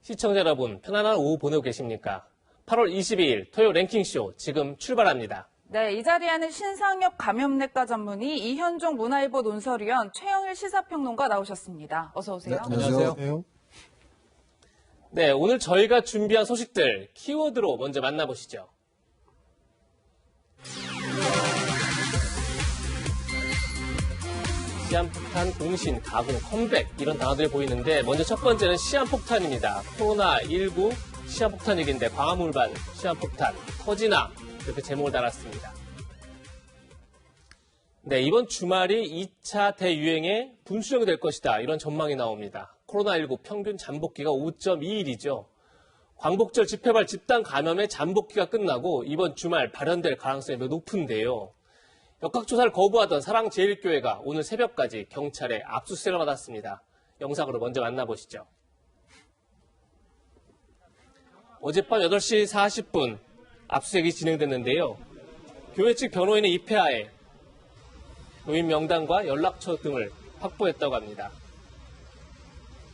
시청자 여러분, 편안한 오후 보내고 계십니까? 8월 22일 토요 랭킹쇼 지금 출발합니다. 네, 이 자리에는 신상엽 감염내과 전문의, 이현종 문화일보 논설위원, 최영일 시사평론가 나오셨습니다. 어서 오세요. 네, 안녕하세요. 네, 오늘 저희가 준비한 소식들 키워드로 먼저 만나보시죠. 시한폭탄, 공신, 가공, 컴백 이런 단어들이 보이는데 먼저 첫 번째는 시한폭탄입니다. 코로나19 시한폭탄 얘기인데 광화문반 시한폭탄 터지나 이렇게 제목을 달았습니다. 네, 이번 주말이 2차 대유행의 분수령이 될 것이다 이런 전망이 나옵니다. 코로나19 평균 잠복기가 5.2일이죠. 광복절 집회발 집단 감염의 잠복기가 끝나고 이번 주말 발현될 가능성이 매우 높은데요. 역학조사를 거부하던 사랑제일교회가 오늘 새벽까지 경찰에 압수수색을 받았습니다. 영상으로 먼저 만나보시죠. 어젯밤 8시 40분 압수수색이 진행됐는데요. 교회 측 변호인의 입회하에 교인 명단과 연락처 등을 확보했다고 합니다.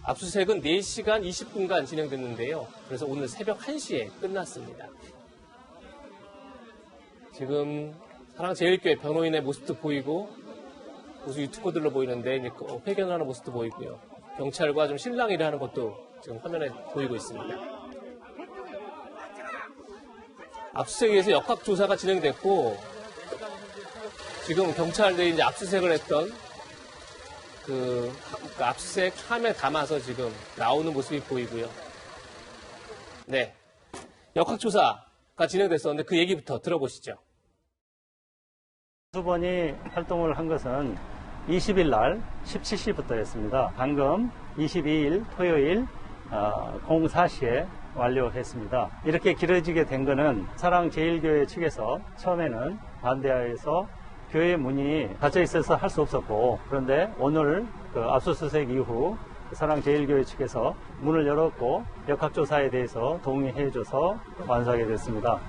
압수수색은 4시간 20분간 진행됐는데요. 그래서 오늘 새벽 1시에 끝났습니다. 지금 사랑제일교회 변호인의 모습도 보이고 무슨 유튜버들로 보이는데 이제 회견을 하는 모습도 보이고요. 경찰과 좀 실랑이를 하는 것도 지금 화면에 보이고 있습니다. 압수수색에 의해서 역학조사가 진행됐고 지금 경찰들이 이제 압수수색을 했던 그 압수수색 함에 담아서 지금 나오는 모습이 보이고요. 네, 역학조사가 진행됐었는데 그 얘기부터 들어보시죠. 수번이 활동을 한 것은 20일 날 17시부터였습니다. 방금 22일 토요일 04시에 완료했습니다. 이렇게 길어지게 된 것은 사랑제일교회 측에서 처음에는 반대하여서 교회 문이 닫혀 있어서 할 수 없었고, 그런데 오늘 압수수색 이후 사랑제일교회 측에서 문을 열었고 역학조사에 대해서 동의해줘서 완수하게 됐습니다.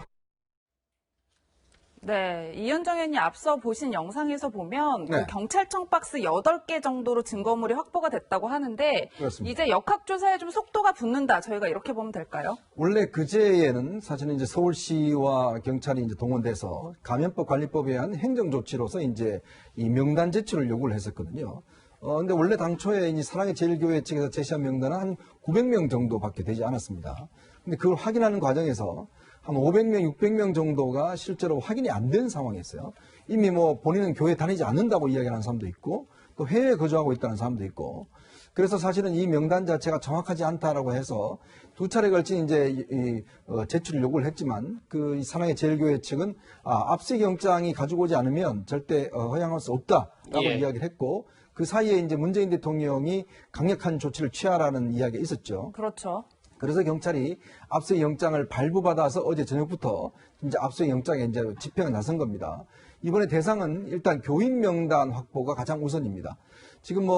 네, 이현정 의원이 앞서 보신 영상에서 보면 네. 그 경찰청 박스 8개 정도로 증거물이 확보가 됐다고 하는데 그렇습니다. 이제 역학조사에 좀 속도가 붙는다. 저희가 이렇게 보면 될까요? 원래 그제에는 사실은 이제 서울시와 경찰이 이제 동원돼서 감염법 관리법에 의한 행정조치로서 이제 이 명단 제출을 요구를 했었거든요. 근데 원래 당초에 이 사랑의 제일교회 측에서 제시한 명단은 한 900명 정도밖에 되지 않았습니다. 근데 그걸 확인하는 과정에서 한 500명, 600명 정도가 실제로 확인이 안 된 상황이었어요. 이미 뭐 본인은 교회 다니지 않는다고 이야기하는 사람도 있고 또 해외에 거주하고 있다는 사람도 있고 그래서 사실은 이 명단 자체가 정확하지 않다라고 해서 두 차례 걸친 이제 제출을 요구를 했지만 그 사랑의 제일교회 측은 압수영장이 가지고 오지 않으면 절대 허용할 수 없다라고 이야기를 했고 그 사이에 이제 문재인 대통령이 강력한 조치를 취하라는 이야기가 있었죠. 그렇죠. 그래서 경찰이 압수영장을 발부받아서 어제 저녁부터 이제 압수영장에 이제 집행에 나선 겁니다. 이번에 대상은 일단 교인 명단 확보가 가장 우선입니다. 지금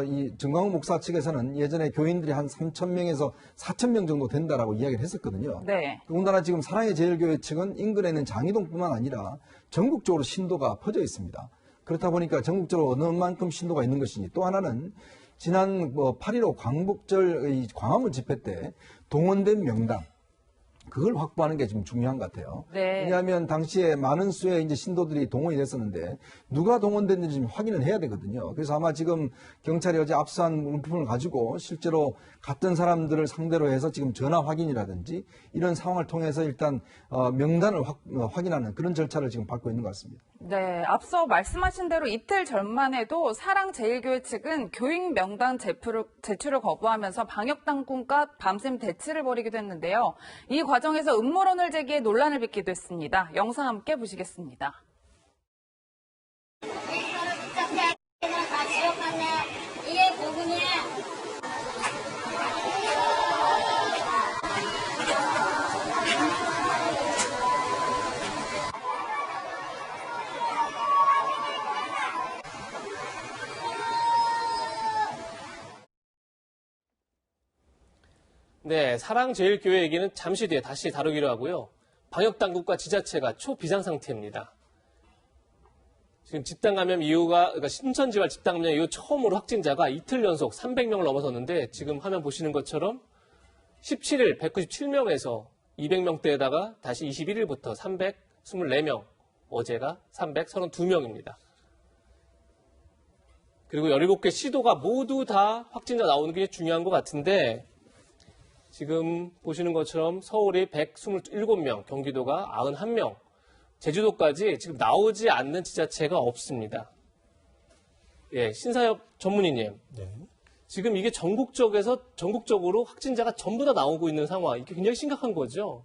이 정광훈 목사 측에서는 예전에 교인들이 한 3,000명에서 4,000명 정도 된다라고 이야기를 했었거든요. 네. 더군다나 지금 사랑의 제일교회 측은 인근에 있는 장이동뿐만 아니라 전국적으로 신도가 퍼져 있습니다. 그렇다 보니까 전국적으로 어느 만큼 신도가 있는 것인지 또 하나는 지난 8.15 광복절 광화문 집회 때 동원된 명단 그걸 확보하는 게 좀 중요한 것 같아요. 네. 왜냐하면 당시에 많은 수의 이제 신도들이 동원이 됐었는데 누가 동원됐는지 좀 확인을 해야 되거든요. 그래서 아마 지금 경찰이 어제 압수한 물품을 가지고 실제로 갔던 사람들을 상대로 해서 지금 전화 확인이라든지 이런 상황을 통해서 일단 명단을 확인하는 그런 절차를 지금 밟고 있는 것 같습니다. 네, 앞서 말씀하신 대로 이틀 전만 해도 사랑제일교회 측은 교인 명단 제출을 거부하면서 방역당국과 밤샘 대치를 벌이기도 했는데요. 이 과정에서 음모론을 제기해 논란을 빚기도 했습니다. 영상 함께 보시겠습니다. 이게 복음이야. 네, 사랑제일교회 얘기는 잠시 뒤에 다시 다루기로 하고요. 방역당국과 지자체가 초비상 상태입니다. 지금 집단 감염 이후가, 그러니까 신천지발 집단 감염 이후 처음으로 확진자가 이틀 연속 300명을 넘어섰는데 지금 화면 보시는 것처럼 17일 197명에서 200명대에다가 다시 21일부터 324명, 어제가 332명입니다. 그리고 17개 시도가 모두 다 확진자 나오는 게 중요한 것 같은데 지금 보시는 것처럼 서울이 127명, 경기도가 91명, 제주도까지 지금 나오지 않는 지자체가 없습니다. 예, 신사엽 전문의님. 네. 지금 이게 전국적으로 확진자가 전부 다 나오고 있는 상황, 이게 굉장히 심각한 거죠?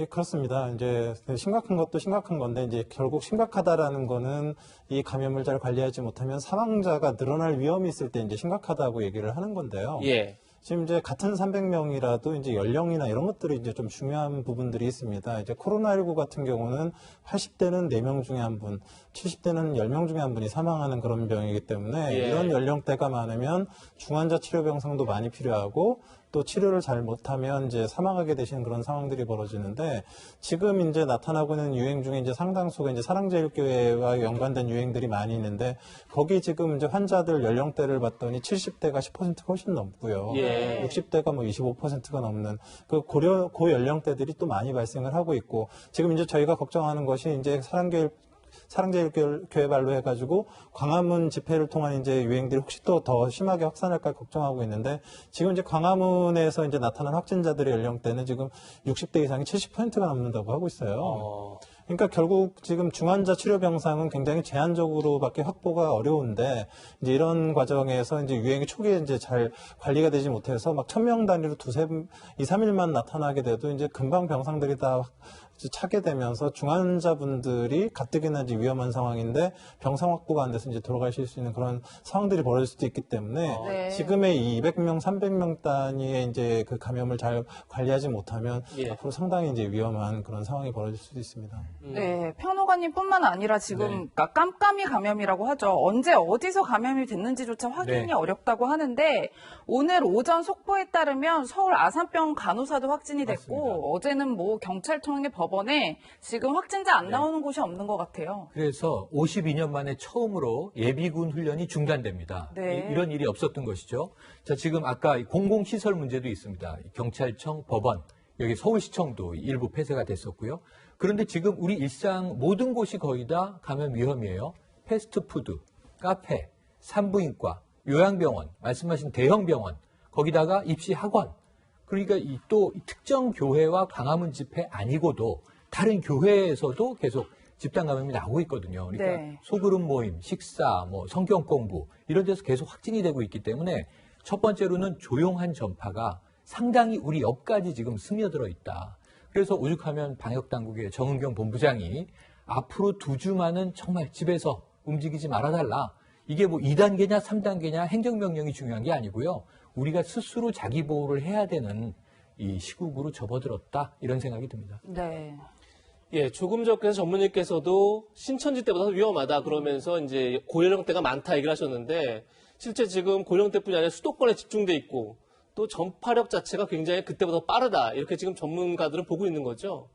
예, 그렇습니다. 이제 심각한 것도 심각한 건데 이제 결국 심각하다라는 거는 이 감염을 잘 관리하지 못하면 사망자가 늘어날 위험이 있을 때 이제 심각하다고 얘기를 하는 건데요. 예. 지금 이제 같은 300명이라도 이제 연령이나 이런 것들이 이제 좀 중요한 부분들이 있습니다. 이제 코로나19 같은 경우는 80대는 4명 중에 한 분, 70대는 10명 중에 한 분이 사망하는 그런 병이기 때문에 예. 이런 연령대가 많으면 중환자 치료 병상도 많이 필요하고 또 치료를 잘 못하면 이제 사망하게 되시는 그런 상황들이 벌어지는데 지금 이제 나타나고 있는 유행 중에 이제 상당수가 이제 사랑제일교회와 연관된 유행들이 많이 있는데 거기 지금 이제 환자들 연령대를 봤더니 70대가 10% 훨씬 넘고요. 예. 60대가 뭐 25%가 넘는 그 고 연령대들이 또 많이 발생을 하고 있고 지금 이제 저희가 걱정하는 것이 이제 사랑제일교회 발로 해가지고 광화문 집회를 통한 이제 유행들이 혹시 또 더 심하게 확산할까 걱정하고 있는데 지금 이제 광화문에서 이제 나타난 확진자들의 연령대는 지금 60대 이상이 70%가 넘는다고 하고 있어요. 그러니까 결국 지금 중환자 치료 병상은 굉장히 제한적으로밖에 확보가 어려운데 이제 이런 과정에서 이제 유행이 초기에 이제 잘 관리가 되지 못해서 막 1000명 단위로 2, 3일만 나타나게 돼도 이제 금방 병상들이 다 차게 되면서 중환자분들이 가뜩이나 이제 위험한 상황인데 병상 확보가 안 돼서 이제 돌아가실 수 있는 그런 상황들이 벌어질 수도 있기 때문에 네. 지금의 이 200명, 300명 단위의 이제 그 감염을 잘 관리하지 못하면 예. 앞으로 상당히 이제 위험한 그런 상황이 벌어질 수도 있습니다. 네, 평론가님뿐만 아니라 지금 그러니까 깜깜이 감염이라고 하죠. 언제 어디서 감염이 됐는지조차 확인이 네. 어렵다고 하는데 오늘 오전 속보에 따르면 서울 아산병 간호사도 확진이 됐고 맞습니다. 어제는 뭐 경찰청의 법원에 지금 확진자 안 나오는 곳이 없는 것 같아요. 그래서 52년 만에 처음으로 예비군 훈련이 중단됩니다. 네. 이런 일이 없었던 것이죠. 자, 지금 아까 공공시설 문제도 있습니다. 경찰청, 법원, 여기 서울시청도 일부 폐쇄가 됐었고요. 그런데 지금 우리 일상 모든 곳이 거의 다 감염 위험이에요. 패스트푸드, 카페, 산부인과, 요양병원, 말씀하신 대형병원, 거기다가 입시학원, 그러니까 또 특정 교회와 광화문 집회 아니고도 다른 교회에서도 계속 집단 감염이 나오고 있거든요. 그러니까 네. 소그룹 모임, 식사, 성경 공부 이런 데서 계속 확진이 되고 있기 때문에 첫 번째로는 조용한 전파가 상당히 우리 옆까지 지금 스며들어 있다. 그래서 오죽하면 방역당국의 정은경 본부장이 앞으로 2주만은 정말 집에서 움직이지 말아달라. 이게 뭐 2단계냐 3단계냐 행정명령이 중요한 게 아니고요. 우리가 스스로 자기 보호를 해야 되는 이 시국으로 접어들었다. 이런 생각이 듭니다. 네. 예, 조금 전에 전문의께서도 신천지 때보다 더 위험하다 그러면서 이제 고연령대가 많다 얘기를 하셨는데 실제 지금 고연령대뿐이 아니라 수도권에 집중돼 있고 또 전파력 자체가 굉장히 그때보다 빠르다. 이렇게 지금 전문가들은 보고 있는 거죠.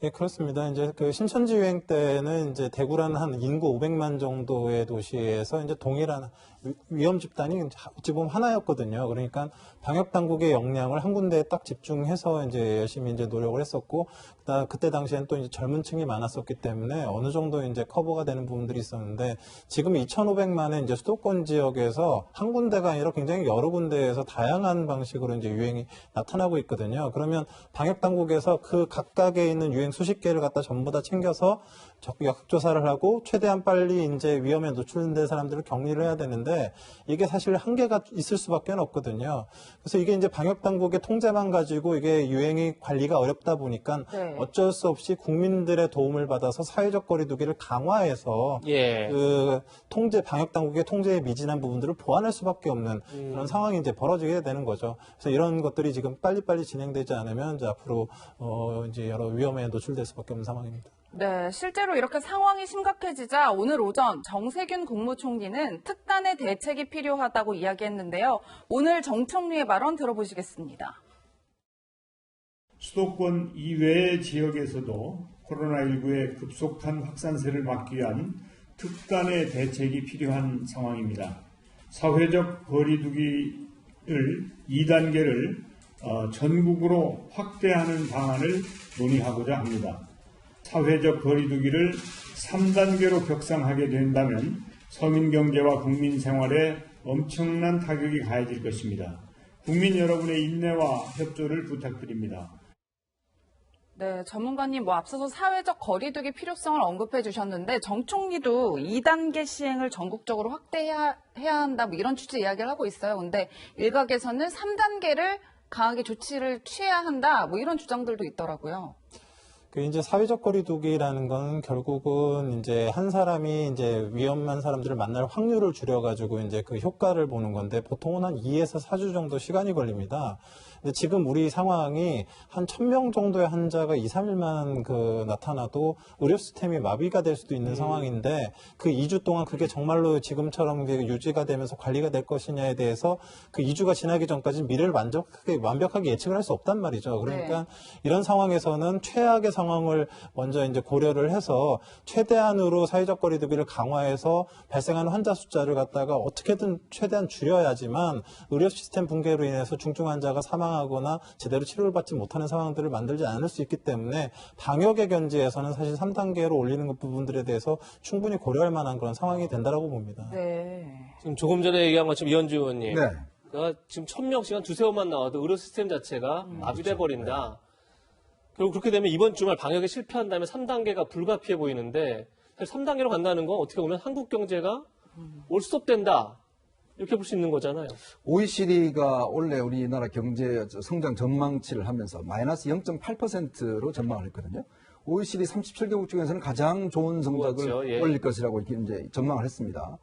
예, 그렇습니다. 이제 그 신천지 유행 때는 이제 대구라는 한 인구 500만 정도의 도시에서 이제 동일한 위험 집단이 어찌 보면 하나였거든요. 그러니까 방역 당국의 역량을 한 군데에 딱 집중해서 이제 열심히 이제 노력을 했었고, 그때 당시엔 또 이제 젊은 층이 많았었기 때문에 어느 정도 이제 커버가 되는 부분들이 있었는데 지금 2,500만의 이제 수도권 지역에서 한 군데가 아니라 굉장히 여러 군데에서 다양한 방식으로 이제 유행이 나타나고 있거든요. 그러면 방역 당국에서 그 각각에 있는 유행 수십 개를 갖다 전부 다 챙겨서 역학조사를 하고 최대한 빨리 이제 위험에 노출된 사람들을 격리를 해야 되는데 이게 사실 한계가 있을 수밖에 없거든요. 그래서 이게 이제 방역 당국의 통제만 가지고 이게 유행이 관리가 어렵다 보니까 네. 어쩔 수 없이 국민들의 도움을 받아서 사회적 거리두기를 강화해서 예. 그 방역 당국의 통제에 미진한 부분들을 보완할 수밖에 없는 그런 상황이 이제 벌어지게 되는 거죠. 그래서 이런 것들이 지금 빨리빨리 진행되지 않으면 이제 앞으로 이제 여러 위험에 노출될 수밖에 없는 상황입니다. 네, 실제로 이렇게 상황이 심각해지자 오늘 오전 정세균 국무총리는 특단의 대책이 필요하다고 이야기했는데요. 오늘 정 총리의 발언 들어보시겠습니다. 수도권 이외의 지역에서도 코로나19의 급속한 확산세를 막기 위한 특단의 대책이 필요한 상황입니다. 사회적 거리두기를 2단계를 전국으로 확대하는 방안을 논의하고자 합니다. 사회적 거리두기를 3단계로 격상하게 된다면 서민 경제와 국민 생활에 엄청난 타격이 가해질 것입니다. 국민 여러분의 인내와 협조를 부탁드립니다. 네, 전문가님 앞서서 사회적 거리두기 필요성을 언급해 주셨는데 정 총리도 2단계 시행을 전국적으로 확대해야 한다 이런 취지 이야기를 하고 있어요. 근데 일각에서는 3단계를 강하게 조치를 취해야 한다 이런 주장들도 있더라고요. 그 이제 사회적 거리두기라는 건 결국은 이제 한 사람이 이제 위험한 사람들을 만날 확률을 줄여가지고 이제 그 효과를 보는 건데 보통은 한 2에서 4주 정도 시간이 걸립니다. 근데 지금 우리 상황이 한 1000명 정도의 환자가 2, 3일만 나타나도 의료 시스템이 마비가 될 수도 있는 상황인데 그 2주 동안 그게 정말로 지금처럼 유지가 되면서 관리가 될 것이냐에 대해서 그 2주가 지나기 전까지 미래를 완벽하게 예측을 할 수 없단 말이죠. 그러니까 이런 상황에서는 최악의 상황을 먼저 이제 고려를 해서 최대한으로 사회적 거리두기를 강화해서 발생하는 환자 숫자를 갖다가 어떻게든 최대한 줄여야지만 의료 시스템 붕괴로 인해서 중증 환자가 사망하거나 제대로 치료를 받지 못하는 상황들을 만들지 않을 수 있기 때문에 방역의 견지에서는 사실 3단계로 올리는 부분들에 대해서 충분히 고려할 만한 그런 상황이 된다라고 봅니다. 네. 지금 조금 전에 얘기한 것처럼 이현주 의원님. 네. 내가 지금 1000명씩 한 두세 번만 나와도 의료 시스템 자체가 마비돼 버린다. 결국 그렇게 되면 이번 주말 방역에 실패한다면 3단계가 불가피해 보이는데 사실 3단계로 간다는 건 어떻게 보면 한국 경제가 올스톱된다. 이렇게 볼 수 있는 거잖아요. OECD가 원래 우리나라 경제 성장 전망치를 하면서 마이너스 0.8%로 전망을 했거든요. OECD 37개국 중에서는 가장 좋은 성적을 그렇죠. 예. 올릴 것이라고 이렇게 이제 전망을 했습니다.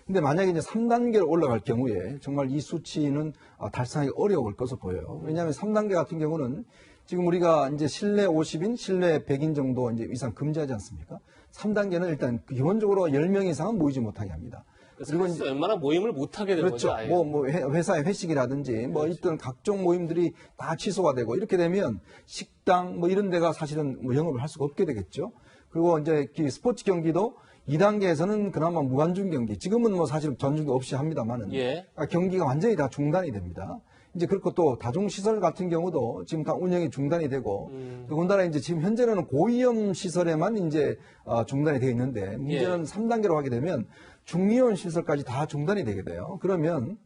근데 만약에 이제 3단계로 올라갈 경우에 정말 이 수치는 달성하기 어려울 것으로 보여요. 왜냐하면 3단계 같은 경우는 지금 우리가 이제 실내 50인, 실내 100인 정도 이제 이상 금지하지 않습니까? 3단계는 일단 기본적으로 10명 이상은 모이지 못하게 합니다. 그리고 웬만한 모임을 못 하게 되는 그렇죠. 거죠. 아예. 뭐 회사의 회식이라든지 뭐 있던 각종 모임들이 다 취소가 되고 이렇게 되면 식당 뭐 이런 데가 사실은 뭐 영업을 할 수가 없게 되겠죠. 그리고 이제 스포츠 경기도 2단계에서는 그나마 무관중 경기, 지금은 뭐 사실 전중도 없이 합니다만은 경기가 완전히 다 중단이 됩니다. 이제 그렇고 또 다중시설 같은 경우도 지금 다 운영이 중단이 되고, 더군다나 이제 지금 현재는 고위험 시설에만 이제 중단이 되어 있는데, 문제는 3단계로 하게 되면 중위험 시설까지 다 중단이 되게 돼요. 그러면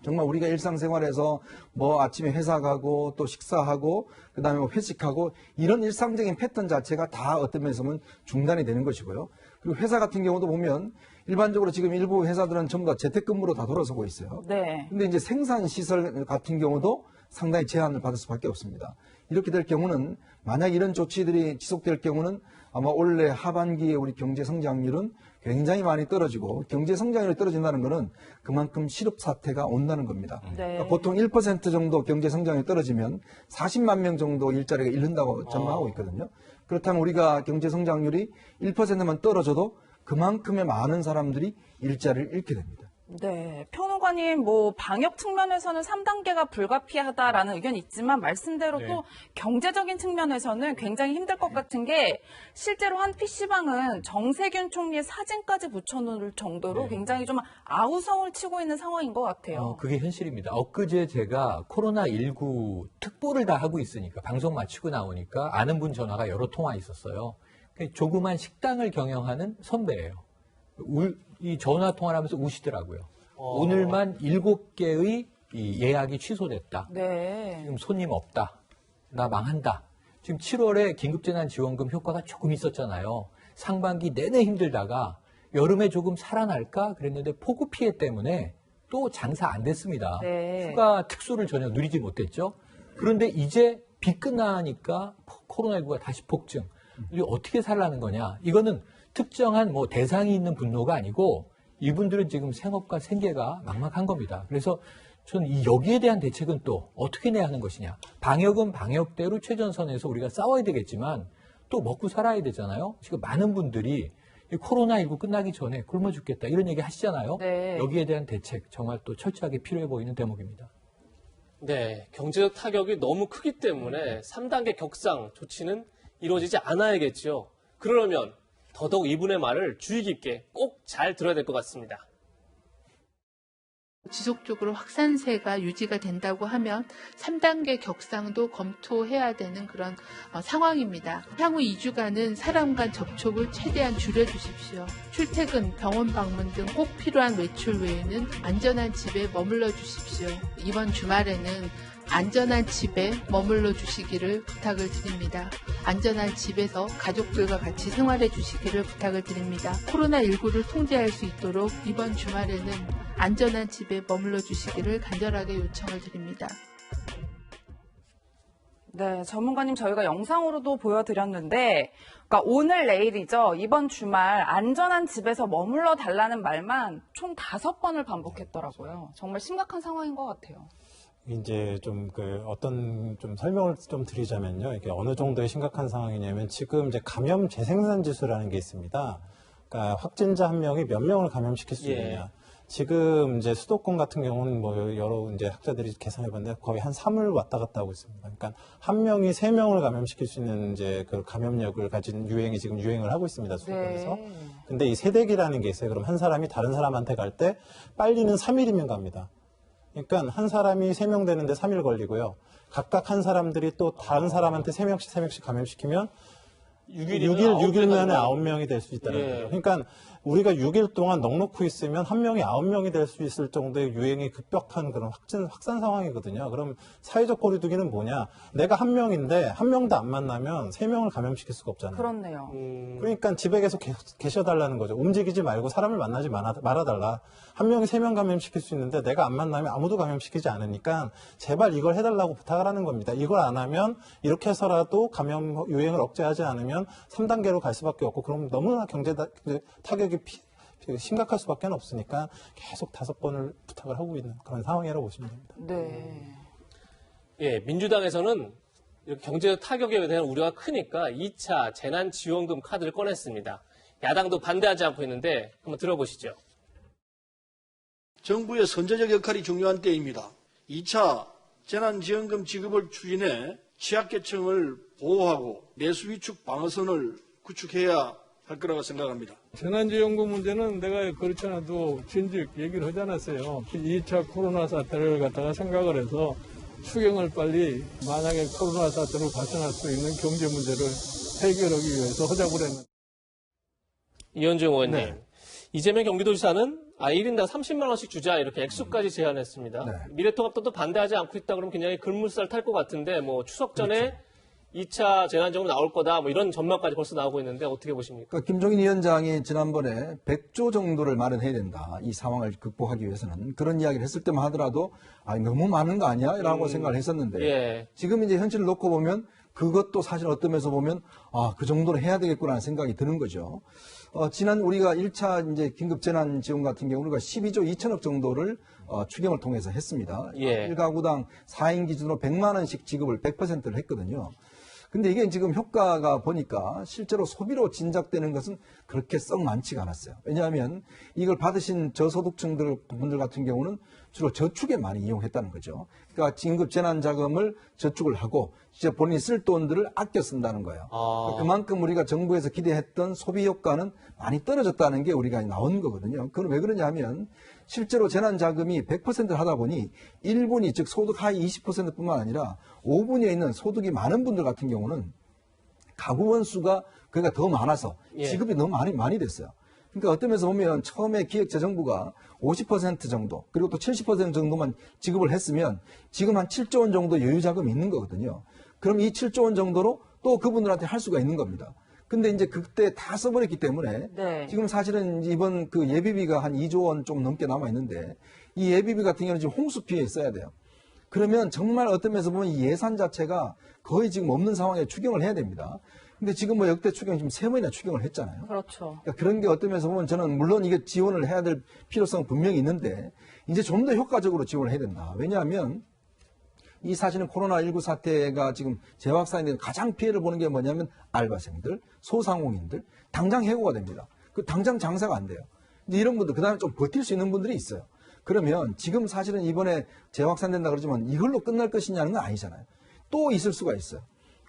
정말 우리가 일상생활에서 뭐 아침에 회사 가고 또 식사하고 그다음에 뭐 회식하고 이런 일상적인 패턴 자체가 다 어떤 면에서 보면 중단이 되는 것이고요. 그리고 회사 같은 경우도 보면 일반적으로 지금 일부 회사들은 전부 다 재택근무로 다 돌아서고 있어요. 네. 근데 이제 생산시설 같은 경우도 상당히 제한을 받을 수밖에 없습니다. 이렇게 될 경우는 만약 이런 조치들이 지속될 경우는 아마 올해 하반기에 우리 경제 성장률은 굉장히 많이 떨어지고, 경제 성장률이 떨어진다는 것은 그만큼 실업 사태가 온다는 겁니다. 네. 그러니까 보통 1% 정도 경제 성장률이 떨어지면 40만 명 정도 일자리가 잃는다고 전망하고 있거든요. 그렇다면 우리가 경제 성장률이 1%만 떨어져도 그만큼의 많은 사람들이 일자리를 잃게 됩니다. 네, 평론가님, 뭐 방역 측면에서는 3단계가 불가피하다라는 의견이 있지만 말씀대로 또 경제적인 측면에서는 굉장히 힘들 것 같은 게, 실제로 한 PC방은 정세균 총리의 사진까지 붙여놓을 정도로 굉장히 좀 아우성을 치고 있는 상황인 것 같아요. 그게 현실입니다. 엊그제 제가 코로나19 특보를 다 하고 있으니까 방송 마치고 나오니까 아는 분 전화가 여러 통화 있었어요. 조그만 식당을 경영하는 선배예요. 이 전화 통화를 하면서 우시더라고요. 오늘만 7개의 이 예약이 취소됐다. 네. 지금 손님 없다. 나 망한다. 지금 7월에 긴급재난지원금 효과가 조금 있었잖아요. 상반기 내내 힘들다가 여름에 조금 살아날까 그랬는데 폭우 피해 때문에 또 장사 안 됐습니다. 네. 휴가 특수를 전혀 누리지 못했죠. 그런데 이제 비 끝나니까 코로나19가 다시 폭증. 이게 어떻게 살라는 거냐. 이거는 특정한 뭐 대상이 있는 분노가 아니고 이분들은 지금 생업과 생계가 막막한 겁니다. 그래서 저는 여기에 대한 대책은 또 어떻게 내야 하는 것이냐. 방역은 방역대로 최전선에서 우리가 싸워야 되겠지만 또 먹고 살아야 되잖아요. 지금 많은 분들이 코로나19 끝나기 전에 굶어 죽겠다 이런 얘기 하시잖아요. 네. 여기에 대한 대책 정말 또 철저하게 필요해 보이는 대목입니다. 네, 경제적 타격이 너무 크기 때문에 3단계 격상 조치는 이루어지지 않아야겠죠. 그러려면 더더욱 이분의 말을 주의 깊게 꼭 잘 들어야 될 것 같습니다. 지속적으로 확산세가 유지가 된다고 하면 3단계 격상도 검토해야 되는 그런 상황입니다. 향후 2주간은 사람 간 접촉을 최대한 줄여주십시오. 출퇴근, 병원 방문 등 꼭 필요한 외출 외에는 안전한 집에 머물러 주십시오. 이번 주말에는 안전한 집에 머물러 주시기를 부탁을 드립니다. 안전한 집에서 가족들과 같이 생활해 주시기를 부탁을 드립니다. 코로나19를 통제할 수 있도록 이번 주말에는 안전한 집에 머물러 주시기를 간절하게 요청을 드립니다. 네, 전문가님 저희가 영상으로도 보여드렸는데, 그러니까 오늘 내일이죠. 이번 주말 안전한 집에서 머물러 달라는 말만 총 5번을 반복했더라고요. 정말 심각한 상황인 것 같아요. 이제 좀 어떤 좀 설명을 좀 드리자면요. 이게 어느 정도의 심각한 상황이냐면 지금 이제 감염 재생산 지수라는 게 있습니다. 그러니까 확진자 한 명이 몇 명을 감염시킬 수 있느냐. 지금 이제 수도권 같은 경우는 뭐 여러 이제 학자들이 계산해 봤는데 거의 한 3을 왔다 갔다 하고 있습니다. 그러니까 한 명이 3명을 감염시킬 수 있는 이제 그 감염력을 가진 유행이 지금 유행을 하고 있습니다. 수도권에서. 네. 근데 이 세대기라는 게 있어요. 그럼 한 사람이 다른 사람한테 갈 때 빨리는 3일이면 갑니다. 그러니까 한 사람이 3명 되는데 3일 걸리고요. 각각 한 사람들이 또 다른 사람한테 3명씩 감염시키면 6일 만에 9명이 될 수 있다는 거예요. 그러니까 우리가 6일 동안 넉넉히 있으면 한 명이 9명이 될 수 있을 정도의 유행이 급격한 그런 확산 상황이거든요. 그럼 사회적 거리두기는 뭐냐? 내가 한 명인데 한 명도 안 만나면 3명을 감염시킬 수가 없잖아요. 그렇네요. 그러니까 집에 계속 계셔달라는 거죠. 움직이지 말고 사람을 만나지 말아달라. 한 명이 3명 감염시킬 수 있는데 내가 안 만나면 아무도 감염시키지 않으니까 제발 이걸 해달라고 부탁을 하는 겁니다. 이걸 안 하면 이렇게 해서라도 감염 유행을 억제하지 않으면 3단계로 갈 수밖에 없고 그럼 너무나 경제 타격이 심각할 수밖에 없으니까 계속 5번을 부탁을 하고 있는 그런 상황이라고 보시면 됩니다. 네. 예, 민주당에서는 경제적 타격에 대한 우려가 크니까 2차 재난지원금 카드를 꺼냈습니다. 야당도 반대하지 않고 있는데 한번 들어보시죠. 정부의 선제적 역할이 중요한 때입니다. 2차 재난지원금 지급을 추진해 취약계층을 보호하고 내수 위축 방어선을 구축해야 할 거라고 생각합니다. 재난지원금 문제는 내가 그렇지 않아도 진즉 얘기를 하지 않았어요. 2차 코로나 사태를 갖다가 생각을 해서 추경을 빨리 만약에 코로나 사태로 발생할 수 있는 경제 문제를 해결하기 위해서 하자고 그랬는데. 이현중 의원님, 이재명 경기도지사는 1인당 30만 원씩 주자 이렇게 액수까지 제안했습니다. 미래통합당도 반대하지 않고 있다 그러면 굉장히 글물살 탈 것 같은데 뭐 추석 전에 2차 재난지원금 나올 거다 뭐 이런 전망까지 벌써 나오고 있는데 어떻게 보십니까? 그러니까 김종인 위원장이 지난번에 100조 정도를 마련해야 된다. 이 상황을 극복하기 위해서는 그런 이야기를 했을 때만 하더라도 너무 많은 거 아니야? 라고 생각을 했었는데 지금 이제 현실을 놓고 보면 그것도 사실 어떤 면에서 보면 그 정도로 해야 되겠구나 하는 생각이 드는 거죠. 지난 우리가 1차 이제 긴급재난지원 같은 경우 우리가 12조 2천억 정도를 추경을 통해서 했습니다. 1가구당 4인 기준으로 100만 원씩 지급을 100%를 했거든요. 근데 이게 지금 효과가 보니까 실제로 소비로 진작되는 것은 그렇게 썩 많지가 않았어요. 왜냐하면 이걸 받으신 저소득층들 분들 같은 경우는 주로 저축에 많이 이용했다는 거죠. 그러니까 긴급 재난 자금을 저축을 하고 진짜 본인이 쓸 돈들을 아껴 쓴다는 거예요. 그만큼 우리가 정부에서 기대했던 소비 효과는 많이 떨어졌다는 게 우리가 나온 거거든요. 그건 왜 그러냐면 실제로 재난 자금이 100%를 하다 보니 1분위 즉 소득 하위 20%뿐만 아니라 5분위에 있는 소득이 많은 분들 같은 경우는 가구원 수가 그러니까 더 많아서 지급이 너무 많이 됐어요. 그러니까 어떤 면에서 보면 처음에 기획재정부가 50% 정도 그리고 또 70% 정도만 지급을 했으면 지금 한 7조 원 정도 여유 자금이 있는 거거든요. 그럼 이 7조 원 정도로 또 그분들한테 할 수가 있는 겁니다. 근데 이제 그때 다 써버렸기 때문에 지금 사실은 이번 그 예비비가 한 2조 원 좀 넘게 남아 있는데 이 예비비 같은 경우는 지금 홍수 피해에 써야 돼요. 그러면 정말 어떤 면에서 보면 이 예산 자체가 거의 지금 없는 상황에 추경을 해야 됩니다. 근데 지금 뭐 역대 추경 지금 3번이나 추경을 했잖아요. 그렇죠. 그러니까 그런 게 어떤 면에서 보면 저는 물론 이게 지원을 해야 될 필요성은 분명히 있는데 이제 좀 더 효과적으로 지원을 해야 된다. 왜냐하면 이 사실은 코로나19 사태가 지금 재확산이 되는 가장 피해를 보는 게 뭐냐면 알바생들, 소상공인들, 당장 해고가 됩니다. 그 당장 장사가 안 돼요. 근데 이런 분들, 그 다음에 좀 버틸 수 있는 분들이 있어요. 그러면 지금 사실은 이번에 재확산된다 그러지만 이걸로 끝날 것이냐는 건 아니잖아요. 또 있을 수가 있어요.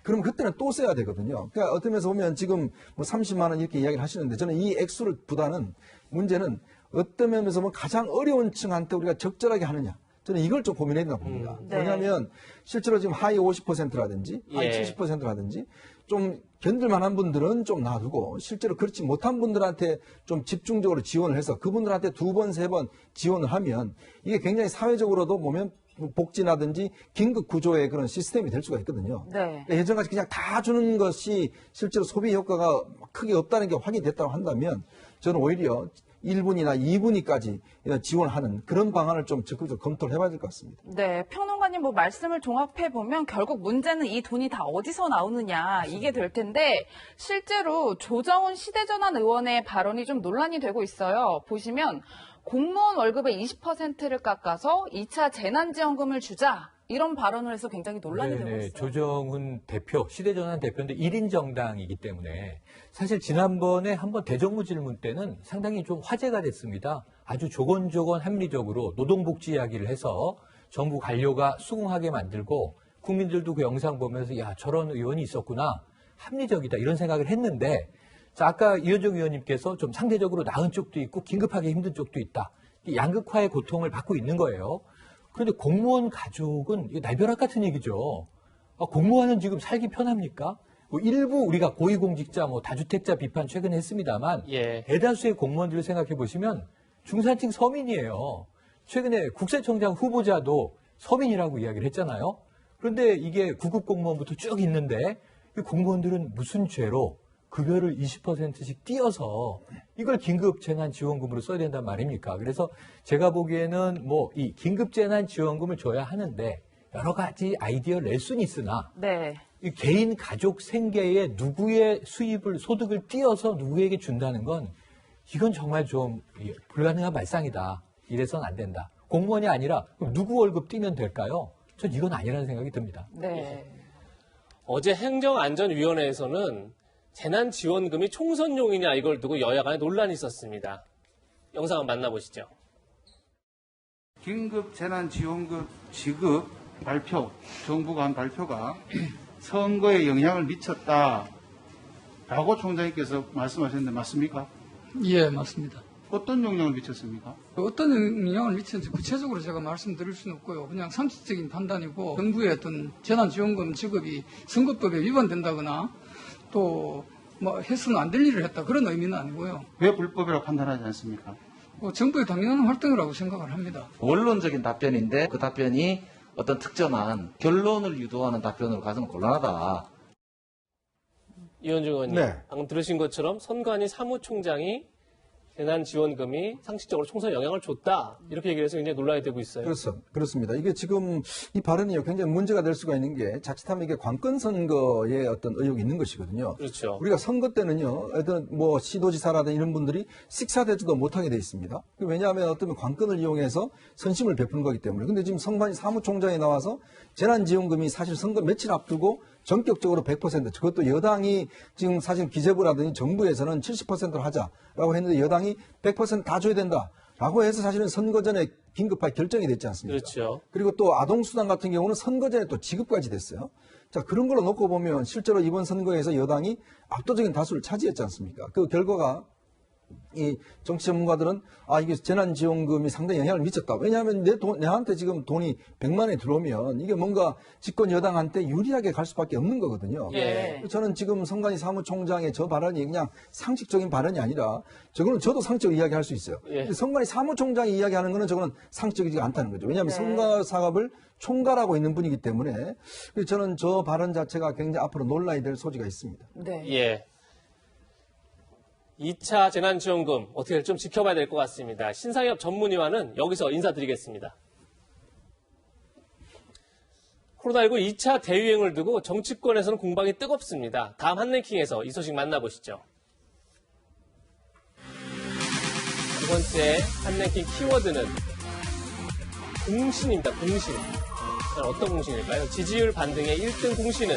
그러면 그때는 또 써야 되거든요. 그러니까 어떤 면에서 보면 지금 뭐 30만 원 이렇게 이야기를 하시는데 저는 이 액수를 보다는 문제는 어떤 면에서 보면 가장 어려운 층한테 우리가 적절하게 하느냐. 저는 이걸 좀 고민해야 된다고 봅니다. 네. 왜냐하면 실제로 지금 하위 50%라든지 하위 예. 70%라든지 좀 견딜만한 분들은 좀 놔두고 실제로 그렇지 못한 분들한테 좀 집중적으로 지원을 해서 그분들한테 2번, 3번 지원을 하면 이게 굉장히 사회적으로도 보면 복지라든지 긴급 구조의 그런 시스템이 될 수가 있거든요. 네. 예전같이 그냥 다 주는 것이 실제로 소비 효과가 크게 없다는 게 확인됐다고 한다면 저는 오히려 1분이나 2분위까지 지원하는 그런 방안을 좀 적극적으로 검토를 해봐야 될 것 같습니다. 네, 평론가님 뭐 말씀을 종합해 보면 결국 문제는 이 돈이 다 어디서 나오느냐 이게 될 텐데 실제로 조정훈 시대전환 의원의 발언이 좀 논란이 되고 있어요. 보시면 공무원 월급의 20%를 깎아서 2차 재난지원금을 주자 이런 발언을 해서 굉장히 논란이 되고 있어요. 조정훈 대표, 시대전환 대표인데 1인 정당이기 때문에 사실 지난번에 한번 대정부 질문 때는 상당히 좀 화제가 됐습니다. 아주 조곤조곤 합리적으로 노동복지 이야기를 해서 정부 관료가 수긍하게 만들고 국민들도 그 영상 보면서 야 저런 의원이 있었구나. 합리적이다 이런 생각을 했는데 자, 아까 이현정 의원님께서 좀 상대적으로 나은 쪽도 있고 긴급하게 힘든 쪽도 있다. 양극화의 고통을 받고 있는 거예요. 그런데 공무원 가족은 날벼락 같은 얘기죠. 공무원은 지금 살기 편합니까? 뭐 일부 우리가 고위공직자, 뭐 다주택자 비판 최근에 했습니다만 예. 대다수의 공무원들을 생각해 보시면 중산층 서민이에요. 최근에 국세청장 후보자도 서민이라고 이야기를 했잖아요. 그런데 이게 구급 공무원부터 쭉 있는데 이 공무원들은 무슨 죄로 급여를 20%씩 띄어서 이걸 긴급재난지원금으로 써야 된단 말입니까? 그래서 제가 보기에는 뭐 이 긴급재난지원금을 줘야 하는데 여러 가지 아이디어를 낼 수는 있으나 네. 이 개인 가족 생계에 누구의 수입을 소득을 띄어서 누구에게 준다는 건 이건 정말 좀 불가능한 발상이다. 이래서는 안 된다. 공무원이 아니라 그럼 누구 월급 띄면 될까요? 전 이건 아니라는 생각이 듭니다. 네. 어제 행정안전위원회에서는 재난지원금이 총선용이냐 이걸 두고 여야 간에 논란이 있었습니다. 영상 한번 만나보시죠. 긴급재난지원금 지급 발표, 정부가 한 발표가 선거에 영향을 미쳤다라고 총장님께서 말씀하셨는데 맞습니까? 예, 맞습니다. 어떤 영향을 미쳤습니까? 어떤 영향을 미쳤는지 구체적으로 제가 말씀드릴 수는 없고요. 그냥 상식적인 판단이고 정부의 어떤 재난지원금 지급이 선거법에 위반된다거나 또 뭐 해서는 안 될 일을 했다 그런 의미는 아니고요. 왜 불법이라고 판단하지 않습니까? 정부의 당연한 활동이라고 생각을 합니다. 원론적인 답변인데 그 답변이 어떤 특정한 결론을 유도하는 답변으로 가서는 곤란하다. 이현중 의원님, 네. 방금 들으신 것처럼 선관위 사무총장이 재난지원금이 상식적으로 총선에 영향을 줬다 이렇게 얘기를 해서 굉장히 논란이 되고 있어요. 그렇습니다. 이게 지금 이 발언이 굉장히 문제가 될 수가 있는 게 자칫하면 이게 관건 선거에 어떤 의혹이 있는 것이거든요. 그렇죠. 우리가 선거 때는요, 어떤 뭐 시도지사라든 이런 분들이 식사대주도 못하게 돼 있습니다. 왜냐하면 어떤 관건을 이용해서 선심을 베푸는 거기 때문에. 근데 지금 선관위 사무총장이 나와서 재난지원금이 사실 선거 며칠 앞두고 전격적으로 100%, 그것도 여당이 지금 사실 기재부라든지 정부에서는 70%로 하자라고 했는데 여당이 100% 다 줘야 된다라고 해서 사실은 선거 전에 긴급하게 결정이 됐지 않습니까? 그렇죠. 그리고 또 아동수당 같은 경우는 선거 전에 또 지급까지 됐어요. 자, 그런 걸로 놓고 보면 실제로 이번 선거에서 여당이 압도적인 다수를 차지했지 않습니까? 그 결과가 이 정치 전문가들은 이게 재난지원금이 상당히 영향을 미쳤다. 왜냐하면 내한테 지금 돈이 100만 원이 들어오면 이게 뭔가 집권 여당한테 유리하게 갈 수밖에 없는 거거든요. 예. 저는 지금 선관위 사무총장의 저 발언이 그냥 상식적인 발언이 아니라 저거는 저도 상식적으로 이야기할 수 있어요. 예. 선관위 사무총장이 이야기하는 거는 저거는 상식적이지 않다는 거죠. 왜냐하면 선거 사업을 총괄하고 있는 분이기 때문에 그래서 저는 저 발언 자체가 굉장히 앞으로 논란이 될 소지가 있습니다. 네. 예. 2차 재난지원금 어떻게 좀 지켜봐야 될 것 같습니다. 신상엽 전문위원은 여기서 인사드리겠습니다. 코로나19 2차 대유행을 두고 정치권에서는 공방이 뜨겁습니다. 다음 한랭킹에서 이 소식 만나보시죠. 두 번째 한랭킹 키워드는 공신입니다. 공신. 어떤 공신일까요? 지지율 반등의 1등 공신은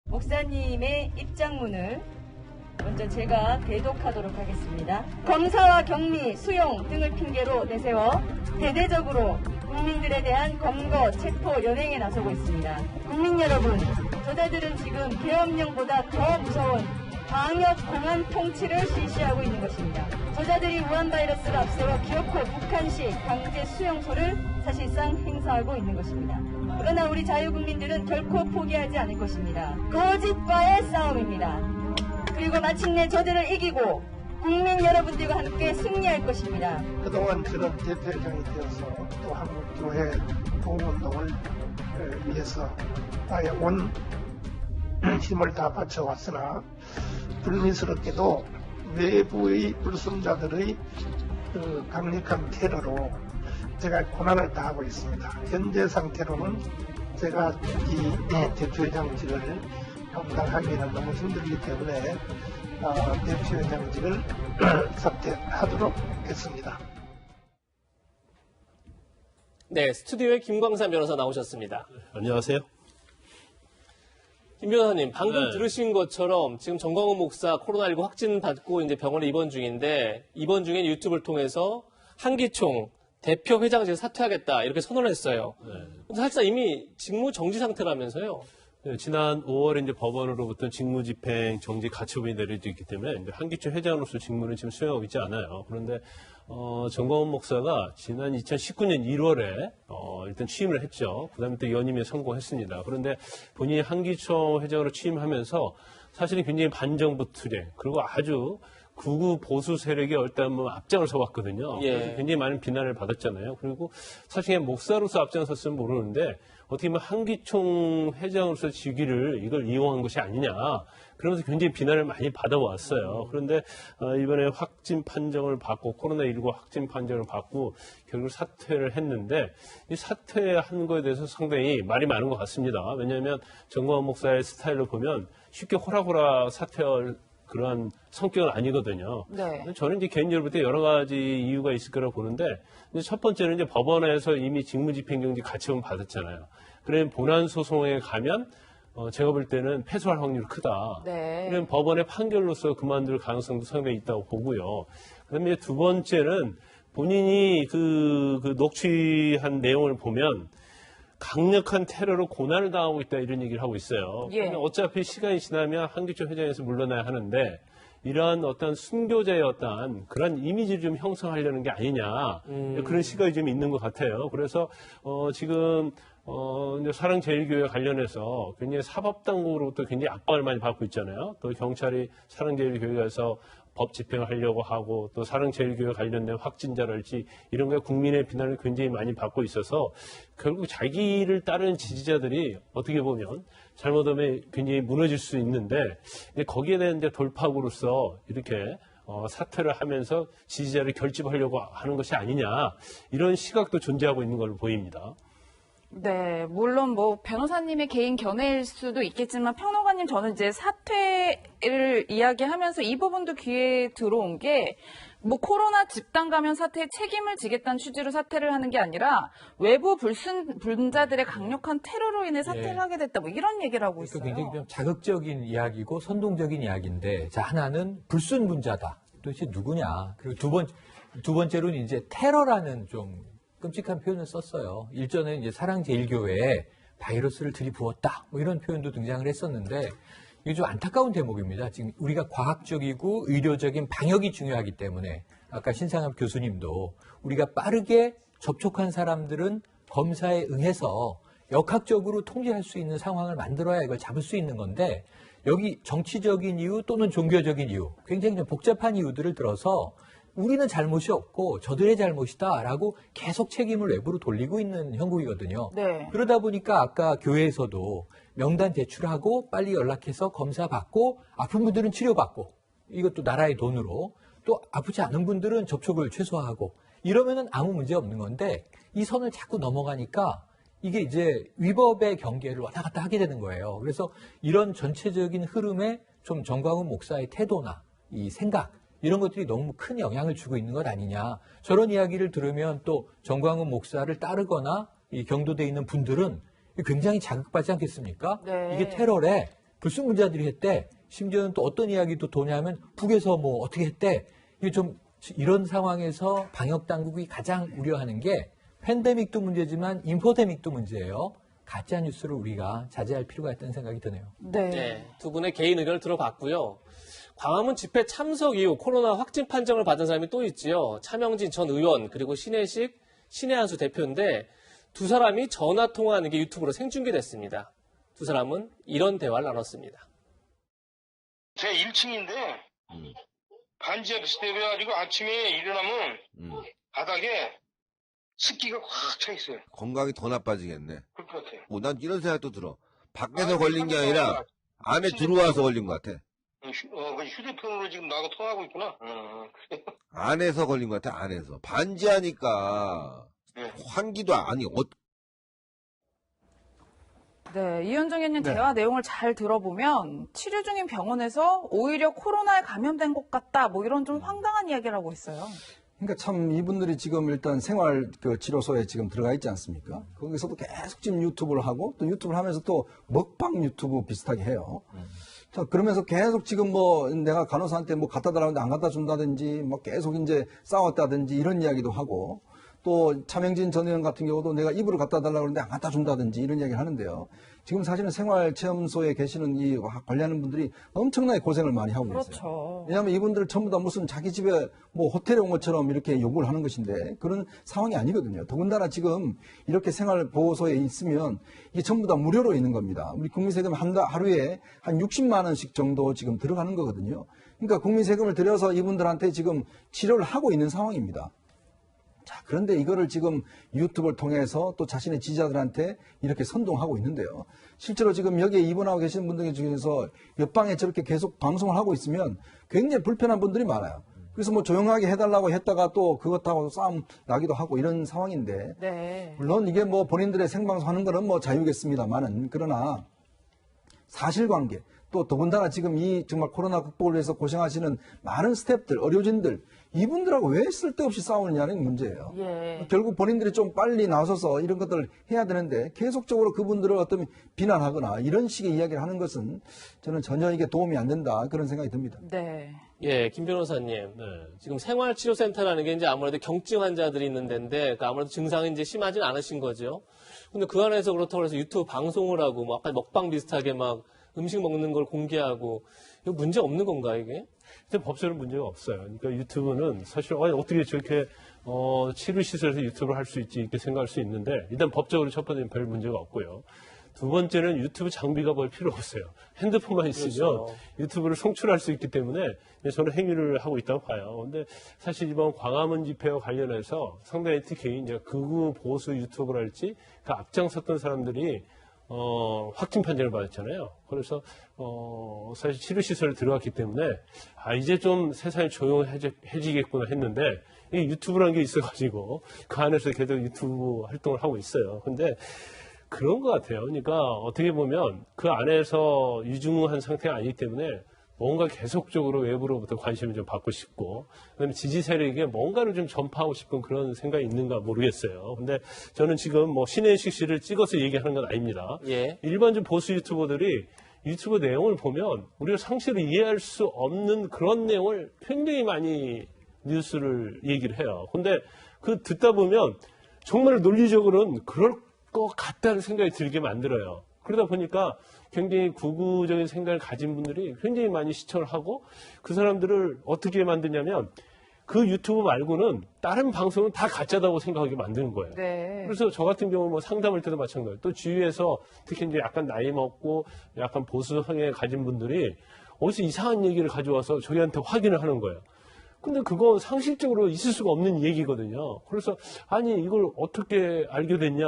목사님의 입장문을 먼저 제가 대독하도록 하겠습니다. 검사와 격리, 수용 등을 핑계로 내세워 대대적으로 국민들에 대한 검거, 체포, 연행에 나서고 있습니다. 국민 여러분, 저자들은 지금 계엄령보다 더 무서운 방역 공안 통치를 실시하고 있는 것입니다. 저자들이 우한 바이러스를 앞세워 기어코 북한식 강제 수용소를 사실상 행사하고 있는 것입니다. 그러나 우리 자유국민들은 결코 포기하지 않을 것입니다. 거짓과의 싸움입니다. 그리고 마침내 저들을 이기고 국민 여러분들과 함께 승리할 것입니다. 그동안 저는 대표회장이 되어서 또 한국교회 동운동을 위해서 나의 온 힘을 다 바쳐왔으나 불미스럽게도 외부의 불순자들의 강력한 테러로 제가 고난을 당하고 있습니다. 현재 상태로는 제가 이 대표회장직을 감당하기는 너무 힘들기 때문에 대표회장직을 사퇴하도록 했습니다. 네, 스튜디오에 김광삼 변호사 나오셨습니다. 안녕하세요. 김 변호사님, 방금 들으신 것처럼 지금 정광훈 목사 코로나19 확진 받고 이제 병원에 입원 중인데 입원 중에 유튜브를 통해서 한기총 대표 회장직을 사퇴하겠다 이렇게 선언을 했어요. 사실상 이미 직무 정지 상태라면서요. 네, 지난 5월에 이제 법원으로부터 직무집행 정지 가처분이 내려져 있기 때문에 이제 한기총 회장으로서 직무는 지금 수행하고 있지 않아요. 그런데 정광훈 목사가 지난 2019년 1월에 일단 취임을 했죠. 그다음에 또 연임에 성공했습니다. 그런데 본인이 한기총 회장으로 취임하면서 사실은 굉장히 반정부 투쟁 그리고 아주 극우 보수 세력이 일단 앞장을 서왔거든요. 예. 그래서 굉장히 많은 비난을 받았잖아요. 그리고 사실 목사로서 앞장섰으면 모르는데 어떻게 보면 한기총 회장으로서 직위를 이걸 이용한 것이 아니냐. 그러면서 굉장히 비난을 많이 받아왔어요. 그런데 이번에 확진 판정을 받고 코로나19 확진 판정을 받고 결국 사퇴를 했는데 이 사퇴한 거에 대해서 상당히 말이 많은 것 같습니다. 왜냐하면 정광훈 목사의 스타일로 보면 쉽게 호락호락 사퇴할 그러한 성격은 아니거든요. 네. 저는 이제 개인적으로 볼 때 여러 가지 이유가 있을 거라고 보는데 첫 번째는 이제 법원에서 이미 직무집행정지 가처분 받았잖아요. 그러면 본안 소송에 가면 제가 볼 때는 패소할 확률이 크다. 네. 그러면 법원의 판결로서 그만둘 가능성도 상당히 있다고 보고요. 그다음에 두 번째는 본인이 그 녹취한 내용을 보면 강력한 테러로 고난을 당하고 있다 이런 얘기를 하고 있어요. 예. 어차피 시간이 지나면 한기총 회장에서 물러나야 하는데 이러한 어떤 순교자의 어떤 그런 이미지를 좀 형성하려는 게 아니냐 그런 시각이 좀 있는 것 같아요. 그래서 지금 이제 사랑제일교회 관련해서 굉장히 사법당국으로부터 굉장히 압박을 많이 받고 있잖아요. 또 경찰이 사랑제일교회에서 법 집행을 하려고 하고 또 사랑제일교회 관련된 확진자랄지 이런 거에 국민의 비난을 굉장히 많이 받고 있어서 결국 자기를 따르는 지지자들이 어떻게 보면 잘못하면 굉장히 무너질 수 있는데 거기에 대한 이제 돌파구로서 이렇게 사퇴를 하면서 지지자를 결집하려고 하는 것이 아니냐 이런 시각도 존재하고 있는 걸로 보입니다. 네, 물론 뭐 변호사님의 개인 견해일 수도 있겠지만 평론가님 저는 이제 사퇴를 이야기하면서 이 부분도 귀에 들어온 게 뭐 코로나 집단 감염 사태에 책임을 지겠다는 취지로 사퇴를 하는 게 아니라 외부 불순자들의 강력한 테러로 인해 사퇴를 하게 됐다 뭐 이런 얘기를 하고 있어요. 굉장히 좀 자극적인 이야기고 선동적인 이야기인데 자 하나는 불순분자다. 도대체 누구냐. 그리고 두 번째로는 이제 테러라는 좀 끔찍한 표현을 썼어요. 일전에 이제 사랑제일교회에 바이러스를 들이부었다. 뭐 이런 표현도 등장을 했었는데 이게 좀 안타까운 대목입니다. 지금 우리가 과학적이고 의료적인 방역이 중요하기 때문에 아까 신상엽 교수님도 우리가 빠르게 접촉한 사람들은 검사에 응해서 역학적으로 통제할 수 있는 상황을 만들어야 이걸 잡을 수 있는 건데 여기 정치적인 이유 또는 종교적인 이유 굉장히 좀 복잡한 이유들을 들어서 우리는 잘못이 없고 저들의 잘못이다라고 계속 책임을 외부로 돌리고 있는 형국이거든요. 네. 그러다 보니까 아까 교회에서도 명단 제출하고 빨리 연락해서 검사 받고 아픈 분들은 치료받고 이것도 나라의 돈으로 또 아프지 않은 분들은 접촉을 최소화하고 이러면은 아무 문제 없는 건데 이 선을 자꾸 넘어가니까 이게 이제 위법의 경계를 왔다 갔다 하게 되는 거예요. 그래서 이런 전체적인 흐름에 좀 정광훈 목사의 태도나 이 생각 이런 것들이 너무 큰 영향을 주고 있는 것 아니냐. 저런 이야기를 들으면 또 정광훈 목사를 따르거나 이 경도되어 있는 분들은 굉장히 자극받지 않겠습니까? 네. 이게 테러래. 불순분자들이 했대. 심지어는 또 어떤 이야기도 도냐면 북에서 뭐 어떻게 했대. 이게 좀 이런 상황에서 방역당국이 가장 우려하는 게 팬데믹도 문제지만 인포데믹도 문제예요. 가짜 뉴스를 우리가 자제할 필요가 있다는 생각이 드네요. 네. 네, 두 분의 개인 의견을 들어봤고요. 광화문 집회 참석 이후 코로나 확진 판정을 받은 사람이 또 있지요. 차명진 전 의원 그리고 신혜식, 신혜한수 대표인데 두 사람이 전화 통화하는 게 유튜브로 생중계됐습니다. 두 사람은 이런 대화를 나눴습니다. 제 1층인데 반지하 비슷해가지고 아침에 일어나면 바닥에 습기가 꽉 차 있어요. 건강이 더 나빠지겠네. 그럴 것 같아요. 난 이런 생각도 들어. 밖에서 걸린 게 아니라 안에 들어와서 걸린 것 같아. 휴대폰으로 지금 나하고 통화하고 있구나. 안에서 걸린 것 같아, 안에서. 반지하니까 환기도 아니, 네, 이현정 의원님 네. 대화 내용을 잘 들어보면 치료 중인 병원에서 오히려 코로나에 감염된 것 같다, 뭐 이런 좀 황당한 이야기를 하고 있어요. 그러니까 참 이분들이 지금 일단 생활 그 치료소에 지금 들어가 있지 않습니까? 거기서도 계속 지금 유튜브를 하고 또 유튜브를 하면서 또 먹방 유튜브 비슷하게 해요. 자, 그러면서 계속 지금 뭐 내가 간호사한테 뭐 갖다 달라는데 안 갖다 준다든지 뭐 계속 이제 싸웠다든지 이런 이야기도 하고 또 차명진 전 의원 같은 경우도 내가 이불을 갖다 달라고 하는데 안 갖다 준다든지 이런 이야기를 하는데요. 지금 사실은 생활체험소에 계시는 이 관리하는 분들이 엄청나게 고생을 많이 하고 계세요. 그렇죠. 왜냐하면 이분들 전부 다 무슨 자기 집에 뭐 호텔에 온 것처럼 이렇게 요구를 하는 것인데 그런 상황이 아니거든요. 더군다나 지금 이렇게 생활보호소에 있으면 이게 전부 다 무료로 있는 겁니다. 우리 국민세금 하루에 한 60만 원씩 정도 지금 들어가는 거거든요. 그러니까 국민세금을 들여서 이분들한테 지금 치료를 하고 있는 상황입니다. 자, 그런데 이거를 지금 유튜브를 통해서 또 자신의 지지자들한테 이렇게 선동하고 있는데요. 실제로 지금 여기에 입원하고 계시는 분들 중에서 옆방에 저렇게 계속 방송을 하고 있으면 굉장히 불편한 분들이 많아요. 그래서 뭐 조용하게 해달라고 했다가 또 그것하고 싸움 나기도 하고 이런 상황인데. 네. 물론 이게 뭐 본인들의 생방송 하는 거는 뭐 자유겠습니다만은 그러나 사실관계 또 더군다나 지금 이 정말 코로나 극복을 위해서 고생하시는 많은 스태프들, 의료진들 이분들하고 왜 쓸데없이 싸우느냐는 문제예요. 예. 결국 본인들이 좀 빨리 나서서 이런 것들을 해야 되는데 계속적으로 그분들을 어떤 비난하거나 이런 식의 이야기를 하는 것은 저는 전혀 이게 도움이 안 된다 그런 생각이 듭니다. 네. 예, 김 변호사님. 지금 생활치료센터라는 게 이제 아무래도 경증 환자들이 있는 데인데 그러니까 아무래도 증상이 이제 심하진 않으신 거죠. 근데 그 안에서 그렇다고 해서 유튜브 방송을 하고 뭐 아까 먹방 비슷하게 막 음식 먹는 걸 공개하고 이거 문제 없는 건가 이게? 근데 법적으로 문제가 없어요. 그러니까 유튜브는 사실 어떻게 저렇게 치료시설에서 유튜브를 할 수 있지 이렇게 생각할 수 있는데 일단 법적으로 첫 번째는 별 문제가 없고요. 두 번째는 유튜브 장비가 뭘 필요 없어요. 핸드폰만 있으면 그렇죠. 유튜브를 송출할 수 있기 때문에 저는 행위를 하고 있다고 봐요. 근데 사실 이번 광화문 집회와 관련해서 상당히 특히 이제 극우 보수 유튜브랄지 그 앞장섰던 사람들이 확진 판정을 받았잖아요. 그래서 사실 치료시설에 들어갔기 때문에 이제 좀 세상이 조용해지겠구나 했는데 이 유튜브라는 게 있어가지고 그 안에서 계속 유튜브 활동을 하고 있어요. 근데 그런 것 같아요. 그러니까 어떻게 보면 그 안에서 유증한 상태가 아니기 때문에 뭔가 계속적으로 외부로부터 관심을 좀 받고 싶고, 그다음에 지지 세력에게 뭔가를 좀 전파하고 싶은 그런 생각이 있는가 모르겠어요. 근데 저는 지금 뭐 신혜식 씨를 찍어서 얘기하는 건 아닙니다. 예. 일반적 보수 유튜버들이 유튜브 내용을 보면 우리가 상식으로 이해할 수 없는 그런 내용을 굉장히 많이 뉴스를 얘기를 해요. 근데 그 듣다 보면 정말 논리적으로는 그럴 것 같다는 생각이 들게 만들어요. 그러다 보니까 굉장히 구구적인 생각을 가진 분들이 굉장히 많이 시청을 하고 그 사람들을 어떻게 만드냐면 그 유튜브 말고는 다른 방송은 다 가짜다고 생각하게 만드는 거예요. 네. 그래서 저 같은 경우 뭐 상담할 때도 마찬가지예요. 또 주위에서 특히 이제 약간 나이 먹고 약간 보수 성향을 가진 분들이 어디서 이상한 얘기를 가져와서 저희한테 확인을 하는 거예요. 근데 그건 상식적으로 있을 수가 없는 얘기거든요. 그래서 아니 이걸 어떻게 알게 됐냐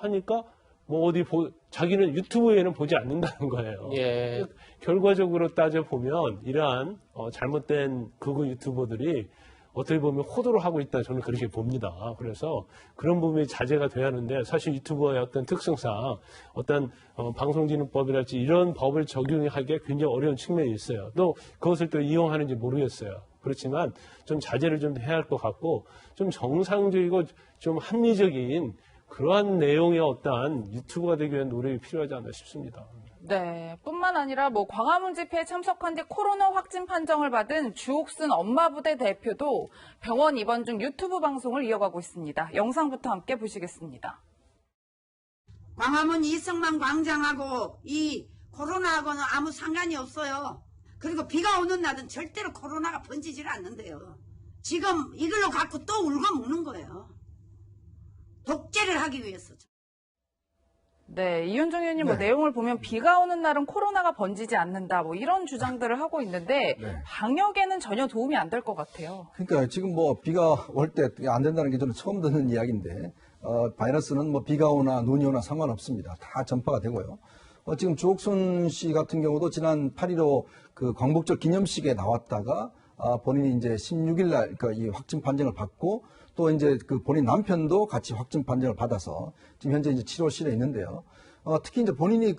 하니까 뭐 어디 자기는 유튜브에는 보지 않는다는 거예요. 예. 결과적으로 따져보면 이러한 잘못된 극우 유튜버들이 어떻게 보면 호도를 하고 있다 저는 그렇게 봅니다. 그래서 그런 부분이 자제가 돼야 하는데 사실 유튜버의 어떤 특성상 어떤 방송진흥법이랄지 이런 법을 적용하기에 굉장히 어려운 측면이 있어요. 또 그것을 또 이용하는지 모르겠어요. 그렇지만 좀 자제를 좀 해야 할 것 같고 좀 정상적이고 좀 합리적인 그러한 내용의 어떠한 유튜브가 되기 위한 노력이 필요하지 않나 싶습니다. 네, 뿐만 아니라 뭐 광화문 집회에 참석한 뒤 코로나 확진 판정을 받은 주옥순 엄마부대 대표도 병원 입원 중 유튜브 방송을 이어가고 있습니다. 영상부터 함께 보시겠습니다. 광화문 이승만 광장하고 이 코로나하고는 아무 상관이 없어요. 그리고 비가 오는 날은 절대로 코로나가 번지질 않는데요. 지금 이걸로 갖고 또 울고 먹는 거예요. 독재를 하기 위해서. 네, 이현정 의원님 뭐 내용을 보면 비가 오는 날은 코로나가 번지지 않는다 뭐 이런 주장들을 하고 있는데 방역에는 전혀 도움이 안 될 것 같아요. 그러니까 지금 뭐 비가 올 때 안 된다는 게 저는 처음 듣는 이야기인데 바이러스는 뭐 비가 오나 눈이 오나 상관없습니다. 다 전파가 되고요. 지금 주옥순 씨 같은 경우도 지난 8.15 그 광복절 기념식에 나왔다가 본인이 이제 16일 날 이 확진 판정을 받고 또 이제 그 본인 남편도 같이 확진 판정을 받아서 지금 현재 이제 치료실에 있는데요. 특히 이제 본인이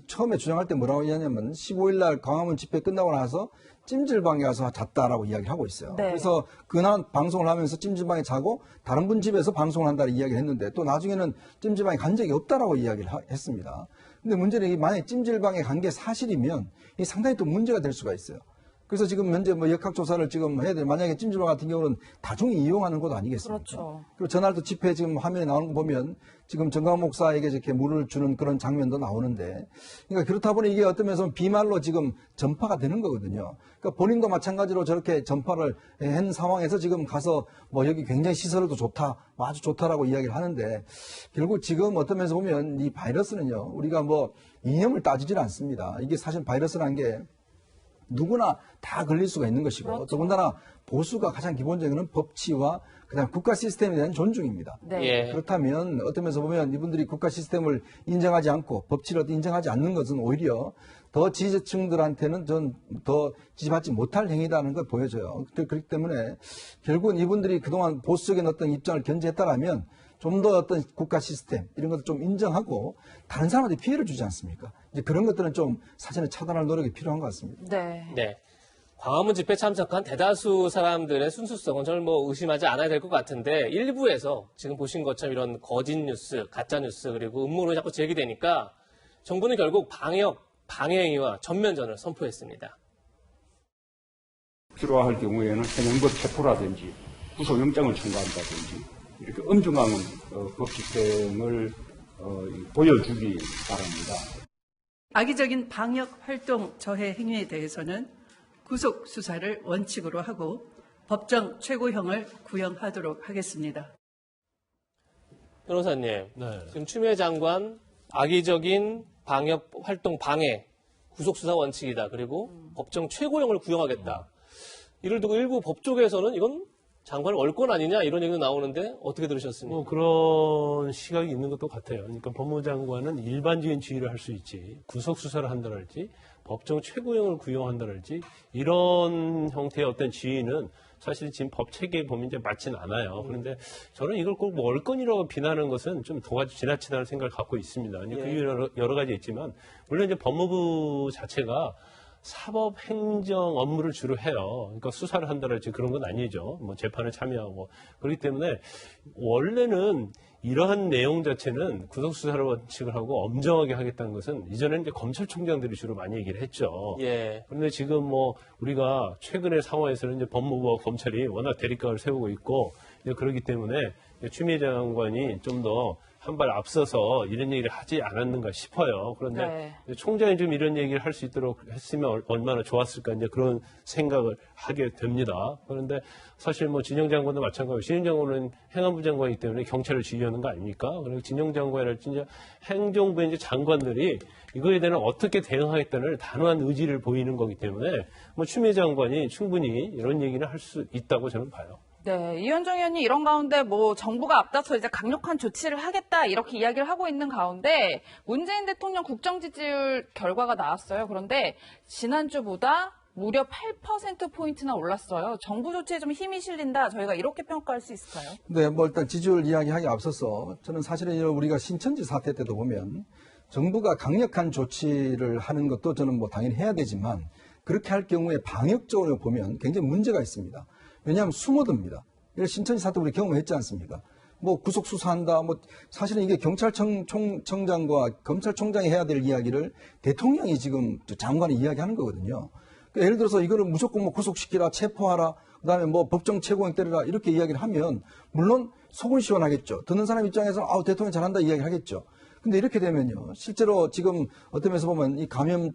처음에 주장할 때 뭐라고 하냐면 15일 날 광화문 집회 끝나고 나서 찜질방에 가서 잤다라고 이야기를 하고 있어요. 네. 그래서 그날 방송을 하면서 찜질방에 자고 다른 분 집에서 방송을 한다는 이야기를 했는데 또 나중에는 찜질방에 간 적이 없다라고 이야기를 했습니다. 근데 문제는 만약에 찜질방에 간 게 사실이면 이 상당히 또 문제가 될 수가 있어요. 그래서 지금 현재 뭐 역학조사를 지금 해야 돼. 만약에 찜질방 같은 경우는 다중이 이용하는 곳 아니겠습니까? 그렇죠. 그리고 전날도 집회 지금 화면에 나오는 거 보면 지금 정강 목사에게 이렇게 물을 주는 그런 장면도 나오는데, 그러니까 그렇다 보니 이게 어떤 면에서 비말로 지금 전파가 되는 거거든요. 그러니까 본인도 마찬가지로 저렇게 전파를 한 상황에서 지금 가서 뭐 여기 굉장히 시설도 좋다, 뭐 아주 좋다라고 이야기를 하는데, 결국 지금 어떤 면에서 보면 이 바이러스는요, 우리가 뭐 이념을 따지질 않습니다. 이게 사실 바이러스라는 게 누구나 다 걸릴 수가 있는 것이고, 그렇죠. 더군다나 보수가 가장 기본적인 법치와 그다음 국가 시스템에 대한 존중입니다. 네. 그렇다면 어떤 면에서 보면 이분들이 국가 시스템을 인정하지 않고 법치를 인정하지 않는 것은 오히려 더 지지층들한테는 전 더 지지받지 못할 행위라는 걸 보여줘요. 그렇기 때문에 결국은 이분들이 그동안 보수적인 어떤 입장을 견지했다라면 좀 더 어떤 국가 시스템 이런 것을 좀 인정하고 다른 사람한테 피해를 주지 않습니까? 이제 그런 것들은 좀 사전에 차단할 노력이 필요한 것 같습니다. 네. 광화문 집회 참석한 대다수 사람들의 순수성은 저는 뭐 의심하지 않아야 될 것 같은데 일부에서 지금 보신 것처럼 이런 거짓 뉴스, 가짜 뉴스 그리고 음모론이 자꾸 제기되니까 정부는 결국 방해행위와 전면전을 선포했습니다. 필요할 경우에는 현행법 체포라든지 구속영장을 청구한다든지 이렇게 엄중한 법 집행을 보여주기 바랍니다. 악의적인 방역 활동 저해 행위에 대해서는 구속 수사를 원칙으로 하고 법정 최고형을 구형하도록 하겠습니다. 변호사님, 지금 추미애 장관 악의적인 방역 활동 방해, 구속 수사 원칙이다. 그리고 법정 최고형을 구형하겠다. 이를 두고 일부 법조계에서는 이건 장관을 얼건 아니냐 이런 얘기도 나오는데 어떻게 들으셨습니까? 뭐 그런 시각이 있는 것도 같아요. 그러니까 법무장관은 일반적인 지휘를 할 수 있지 구속 수사를 한다랄지 법정 최고형을 구형한다랄지 이런 형태의 어떤 지휘는 사실 지금 법 체계에 보면 이제 맞지는 않아요. 그런데 저는 이걸 꼭 뭐 얼건이라고 비난하는 것은 좀 도가지 지나치다는 생각을 갖고 있습니다. 그 이유 여러 가지 있지만 물론 이제 법무부 자체가 사법 행정 업무를 주로 해요. 그러니까 수사를 한다랄지 그런 건 아니죠. 뭐 재판에 참여하고 그렇기 때문에 원래는 이러한 내용 자체는 구속 수사를 원칙을 하고 엄정하게 하겠다는 것은 이전에는 이제 검찰총장들이 주로 많이 얘기를 했죠. 그런데 지금 뭐 우리가 최근의 상황에서는 이제 법무부와 검찰이 워낙 대립각을 세우고 있고 그렇기 때문에 추미애 장관이 좀 더 한 발 앞서서 이런 얘기를 하지 않았는가 싶어요. 그런데 총장이 좀 이런 얘기를 할 수 있도록 했으면 얼마나 좋았을까 이제 그런 생각을 하게 됩니다. 그런데 사실 뭐 진영 장관도 마찬가지고 진영 장관은 행안부 장관이기 때문에 경찰을 지휘하는 거 아닙니까? 그리고 진영 장관이랄지 이제 행정부의 이제 장관들이 이거에 대한 어떻게 대응하겠다는 단호한 의지를 보이는 거기 때문에 뭐 추미애 장관이 충분히 이런 얘기를 할 수 있다고 저는 봐요. 네, 이현정 의원이 이런 가운데 뭐 정부가 앞다퉈 이제 강력한 조치를 하겠다 이렇게 이야기를 하고 있는 가운데 문재인 대통령 국정 지지율 결과가 나왔어요. 그런데 지난주보다 무려 8%포인트나 올랐어요. 정부 조치에 좀 힘이 실린다. 저희가 이렇게 평가할 수 있을까요? 네, 뭐 일단 지지율 이야기하기 앞서서 저는 사실은 우리가 신천지 사태 때도 보면 정부가 강력한 조치를 하는 것도 저는 뭐 당연히 해야 되지만 그렇게 할 경우에 방역적으로 보면 굉장히 문제가 있습니다. 왜냐하면 숨어듭니다. 신천지 사태 우리 경험했지 않습니까? 뭐 구속 수사한다. 뭐 사실은 이게 경찰청장과 검찰총장이 해야 될 이야기를 대통령이 지금 장관이 이야기하는 거거든요. 그러니까 예를 들어서 이거를 무조건 뭐 구속시키라, 체포하라, 그다음에 뭐 법정 최고형 때리라 이렇게 이야기를 하면 물론 속은 시원하겠죠. 듣는 사람 입장에서 대통령 잘한다 이야기를 하겠죠. 근데 이렇게 되면요. 실제로 지금 어떤 면에서 보면 이 감염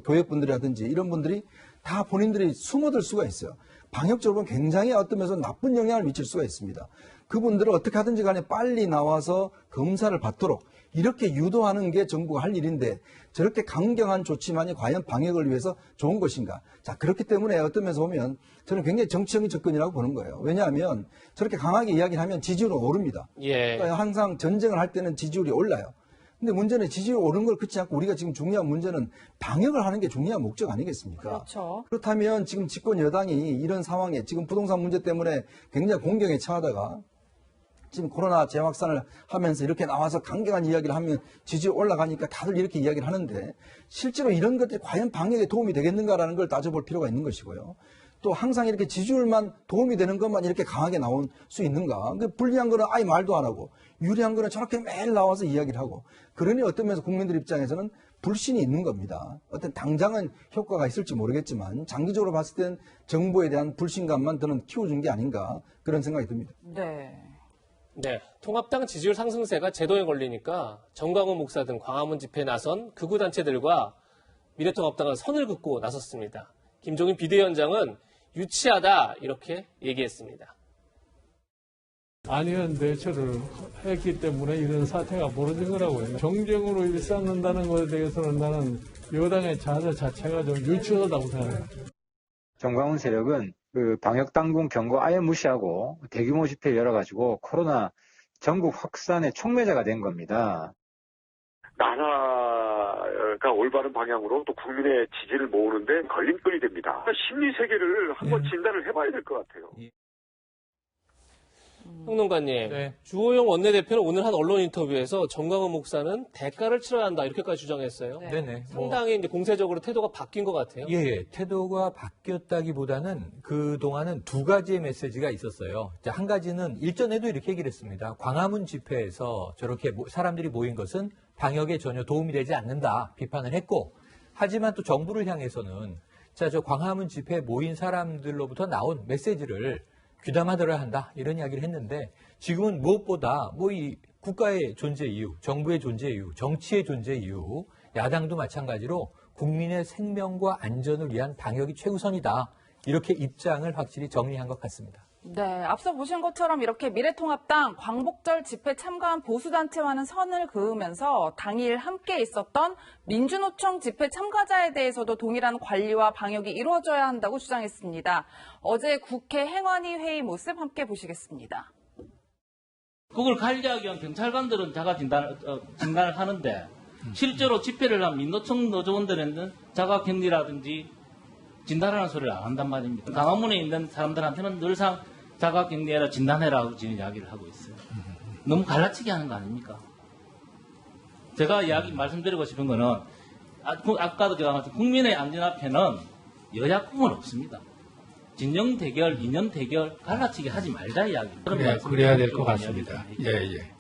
교역분들이라든지 이런 분들이 다 본인들이 숨어들 수가 있어요. 방역적으로 보면 굉장히 어떤 면에서 나쁜 영향을 미칠 수가 있습니다. 그분들을 어떻게 하든지 간에 빨리 나와서 검사를 받도록 이렇게 유도하는 게 정부가 할 일인데 저렇게 강경한 조치만이 과연 방역을 위해서 좋은 것인가. 자, 그렇기 때문에 어떤 면에서 보면 저는 굉장히 정치적인 접근이라고 보는 거예요. 왜냐하면 저렇게 강하게 이야기를 하면 지지율은 오릅니다. 예. 그러니까 항상 전쟁을 할 때는 지지율이 올라요. 근데 문제는 지지율 오른 걸 그렇지 않고 우리가 지금 중요한 문제는 방역을 하는 게 중요한 목적 아니겠습니까? 그렇죠. 그렇다면 지금 집권 여당이 이런 상황에 지금 부동산 문제 때문에 굉장히 공경에 처하다가 지금 코로나 재확산을 하면서 이렇게 나와서 강경한 이야기를 하면 지지율 올라가니까 다들 이렇게 이야기를 하는데 실제로 이런 것들이 과연 방역에 도움이 되겠는가라는 걸 따져볼 필요가 있는 것이고요. 또 항상 이렇게 지지율만 도움이 되는 것만 이렇게 강하게 나올 수 있는가. 불리한 거는 아예 말도 안 하고 유리한 거는 저렇게 매일 나와서 이야기를 하고 그러니 어떤 면에서 국민들 입장에서는 불신이 있는 겁니다. 어떤 당장은 효과가 있을지 모르겠지만 장기적으로 봤을 땐 정부에 대한 불신감만 저는 키워준 게 아닌가 그런 생각이 듭니다. 네, 통합당 지지율 상승세가 제도에 걸리니까 정광훈 목사 등 광화문 집회에 나선 극우단체들과 미래통합당은 선을 긋고 나섰습니다. 김종인 비대위원장은 유치하다 이렇게 얘기했습니다. 아니한 대처를 했기 때문에 이런 사태가 벌어진 거라고요. 정쟁으로 일삼는다는 것에 대해서는 나는 여당의 자세 자체가 좀 유치하다고 생각해요. 정광훈 세력은 그 방역당국 경고 아예 무시하고 대규모 집회 열어가지고 코로나 전국 확산의 촉매자가 된 겁니다. 나라가 올바른 방향으로 또 국민의 지지를 모으는데 걸림돌이 됩니다. 심리 세계를 한번 진단을 해봐야 될 것 같아요. 평론가님, 주호영 원내대표는 오늘 한 언론 인터뷰에서 정광훈 목사는 대가를 치러야 한다 이렇게까지 주장했어요. 네네. 상당히 이제 공세적으로 태도가 바뀐 것 같아요. 예, 태도가 바뀌었다기보다는 그동안은 두 가지의 메시지가 있었어요. 한 가지는 일전에도 이렇게 얘기를 했습니다. 광화문 집회에서 저렇게 사람들이 모인 것은 방역에 전혀 도움이 되지 않는다 비판을 했고, 하지만 또 정부를 향해서는 저 광화문 집회에 모인 사람들로부터 나온 메시지를 귀담아들어야 한다 이런 이야기를 했는데 지금은 무엇보다 이 국가의 존재 이유, 정부의 존재 이유, 정치의 존재 이유, 야당도 마찬가지로 국민의 생명과 안전을 위한 방역이 최우선이다 이렇게 입장을 확실히 정리한 것 같습니다. 네, 앞서 보신 것처럼 이렇게 미래통합당 광복절 집회 참가한 보수단체와는 선을 그으면서 당일 함께 있었던 민주노총 집회 참가자에 대해서도 동일한 관리와 방역이 이루어져야 한다고 주장했습니다. 어제 국회 행안위 회의 모습 함께 보시겠습니다. 그걸 관리하기 위한 경찰관들은 자가 진단을 하는데 실제로 집회를 한 민노총 노조원들은 자가 격리라든지 진단하는 소리를 안 한단 말입니다. 광화문에 있는 사람들한테는 늘상 자가 격리해라 진단해라고 지금 이야기를 하고 있어요. 너무 갈라치기 하는 거 아닙니까? 제가 말씀드리고 싶은 거는 아까도 제가 말씀 국민의 안전 앞에는 여야 구분 없습니다. 진영 대결, 이념 대결 갈라치기 하지 말자 이야기. 그래야 될 것 같습니다. 예.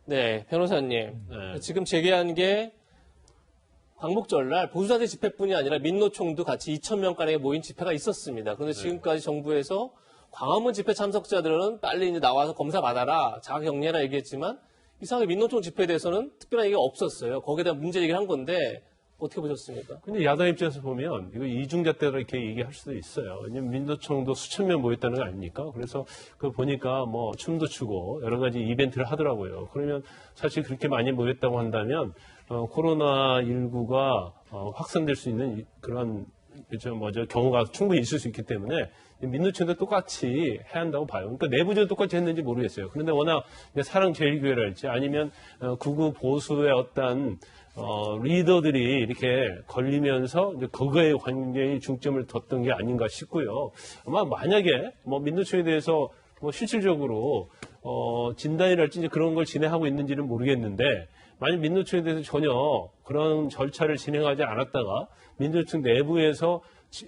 네, 변호사님. 지금 제기한 게 광복절날 보수단체 집회뿐이 아니라 민노총도 같이 2,000명가량의 모인 집회가 있었습니다. 그런데 지금까지 정부에서 광화문 집회 참석자들은 빨리 이제 나와서 검사 받아라, 자가격리해라 얘기했지만 이상하게 민노총 집회에 대해서는 특별한 얘기가 없었어요. 거기에 대한 문제 얘기를 한 건데 어떻게 보셨습니까? 근데 야당 입장에서 보면 이거 이중잣대로 이렇게 얘기할 수도 있어요. 왜냐면 민노총도 수천 명 모였다는 거 아닙니까? 그래서 그거 보니까 춤도 추고 여러 가지 이벤트를 하더라고요. 그러면 사실 그렇게 많이 모였다고 한다면 코로나19가 확산될 수 있는 그런 경우가 충분히 있을 수 있기 때문에 민노총도 똑같이 해야 한다고 봐요. 그러니까 내부적으로 똑같이 했는지 모르겠어요. 그런데 워낙 사랑제일교회랄지 아니면 극우 보수의 어떤 리더들이 이렇게 걸리면서 이제 그거에 굉장히 중점을 뒀던 게 아닌가 싶고요. 아마 만약에 민노총에 대해서 실질적으로 진단이랄지 이제 그런 걸 진행하고 있는지는 모르겠는데 만약 민노총에 대해서 전혀 그런 절차를 진행하지 않았다가 민노총 내부에서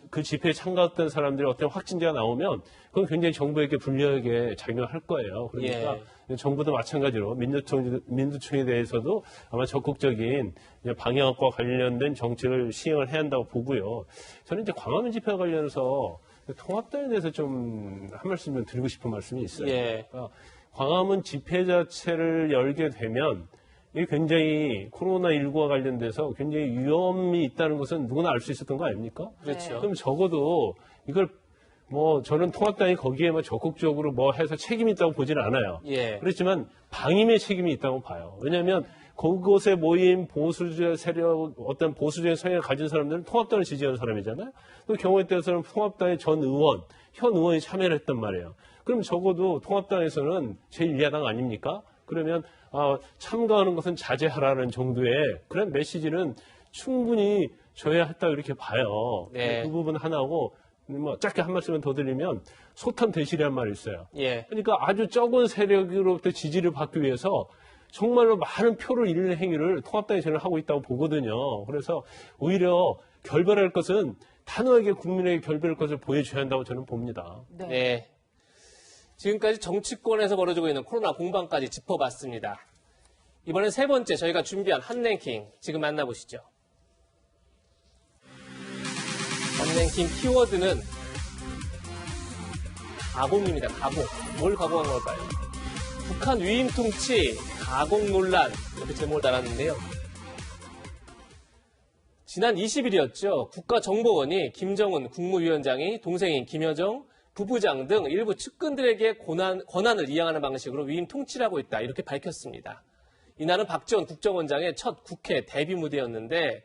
그 집회에 참가했던 사람들의 어떤 확진자가 나오면 그건 굉장히 정부에게 불리하게 작용할 거예요. 그러니까 정부도 마찬가지로 민노총에 대해서도 아마 적극적인 방역과 관련된 정책을 시행을 해야 한다고 보고요. 저는 이제 광화문 집회와 관련해서 통합당에 대해서 좀 한 말씀 좀 드리고 싶은 말씀이 있어요. 그러니까 광화문 집회 자체를 열게 되면 이게 굉장히 코로나19와 관련돼서 굉장히 위험이 있다는 것은 누구나 알 수 있었던 거 아닙니까? 그렇죠. 그럼 적어도 이걸 뭐 저는 통합당이 거기에 뭐 적극적으로 뭐 해서 책임이 있다고 보지는 않아요. 예. 그렇지만 방임의 책임이 있다고 봐요. 왜냐하면 그곳에 모인 보수적 세력, 어떤 보수적인 성향을 가진 사람들은 통합당을 지지하는 사람이잖아요. 또 경우에 따라서는 통합당의 전 의원, 현 의원이 참여를 했단 말이에요. 그럼 적어도 통합당에서는 제1야당 아닙니까? 그러면 참가하는 것은 자제하라는 정도의 그런 메시지는 충분히 줘야 했다고 이렇게 봐요. 네. 그 부분 하나고 뭐 짧게 한 말씀만 더 드리면 소탐 대실이란 말이 있어요. 예. 그러니까 아주 적은 세력으로부터 지지를 받기 위해서 정말로 많은 표를 잃는 행위를 통합당이 저는 하고 있다고 보거든요. 그래서 오히려 결별할 것은 단호하게 국민에게 결별할 것을 보여줘야 한다고 저는 봅니다. 네. 지금까지 정치권에서 벌어지고 있는 코로나 공방까지 짚어봤습니다. 이번엔 세 번째 저희가 준비한 핫랭킹 지금 만나보시죠. 핫랭킹 키워드는 가공입니다. 가공. 뭘 가공한 걸까요? 북한 위임 통치, 가공 논란 이렇게 제목을 달았는데요. 지난 20일이었죠. 국가정보원이 김정은 국무위원장이 동생인 김여정 부부장 등 일부 측근들에게 권한을 이양하는 방식으로 위임 통치를 하고 있다. 이렇게 밝혔습니다. 이날은 박지원 국정원장의 첫 국회 데뷔 무대였는데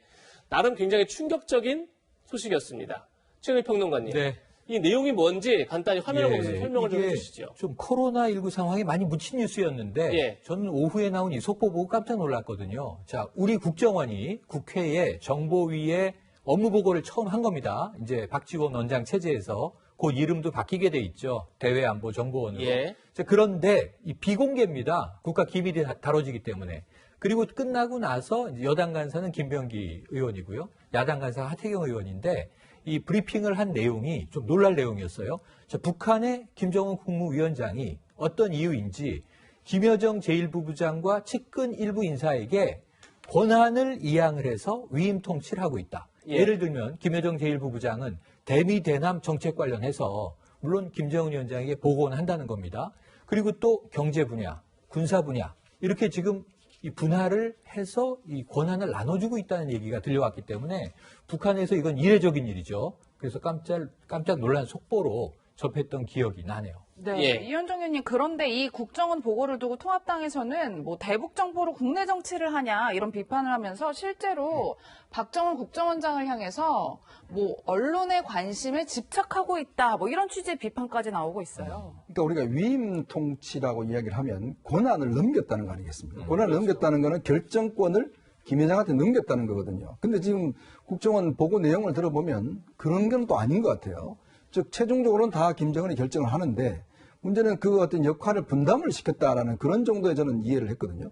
나름 굉장히 충격적인 소식이었습니다. 최영일 평론가님. 네. 이 내용이 뭔지 간단히 화면을 보면서 설명을 좀 이게 해주시죠. 좀 코로나19 상황이 많이 묻힌 뉴스였는데 예. 저는 오후에 나온 이 속보 보고 깜짝 놀랐거든요. 자, 우리 국정원이 국회에 정보위에 업무 보고를 처음 한 겁니다. 이제 박지원 원장 체제에서 그 이름도 바뀌게 돼 있죠. 대외안보정보원으로. 예. 자, 그런데 이 비공개입니다. 국가 기밀이 다뤄지기 때문에. 그리고 끝나고 나서 이제 여당 간사는 김병기 의원이고요. 야당 간사가 하태경 의원인데 이 브리핑을 한 내용이 좀 놀랄 내용이었어요. 자, 북한의 김정은 국무위원장이 어떤 이유인지 김여정 제1부부장과 측근 일부 인사에게 권한을 이양을 해서 위임 통치를 하고 있다. 예. 예를 들면 김여정 제1부부장은 대미 대남 정책 관련해서 물론 김정은 위원장에게 보고는 한다는 겁니다. 그리고 또 경제 분야, 군사 분야 이렇게 지금 이 분할을 해서 이 권한을 나눠주고 있다는 얘기가 들려왔기 때문에 북한에서 이건 이례적인 일이죠. 그래서 깜짝 놀란 속보로 접했던 기억이 나네요. 네, 예. 이현정 의원님, 그런데 이 국정원 보고를 두고 통합당에서는 뭐 대북 정보로 국내 정치를 하냐 이런 비판을 하면서 실제로 박정원 국정원장을 향해서 뭐 언론의 관심에 집착하고 있다 뭐 이런 취지의 비판까지 나오고 있어요. 그러니까 우리가 위임 통치라고 이야기를 하면 권한을 넘겼다는 거 아니겠습니까? 권한을 넘겼다는 거는 결정권을 김 회장한테 넘겼다는 거거든요. 근데 지금 국정원 보고 내용을 들어보면 그런 건 또 아닌 것 같아요. 즉 최종적으로는 다 김정은이 결정을 하는데 문제는 그 어떤 역할을 분담을 시켰다라는 그런 정도의 저는 이해를 했거든요.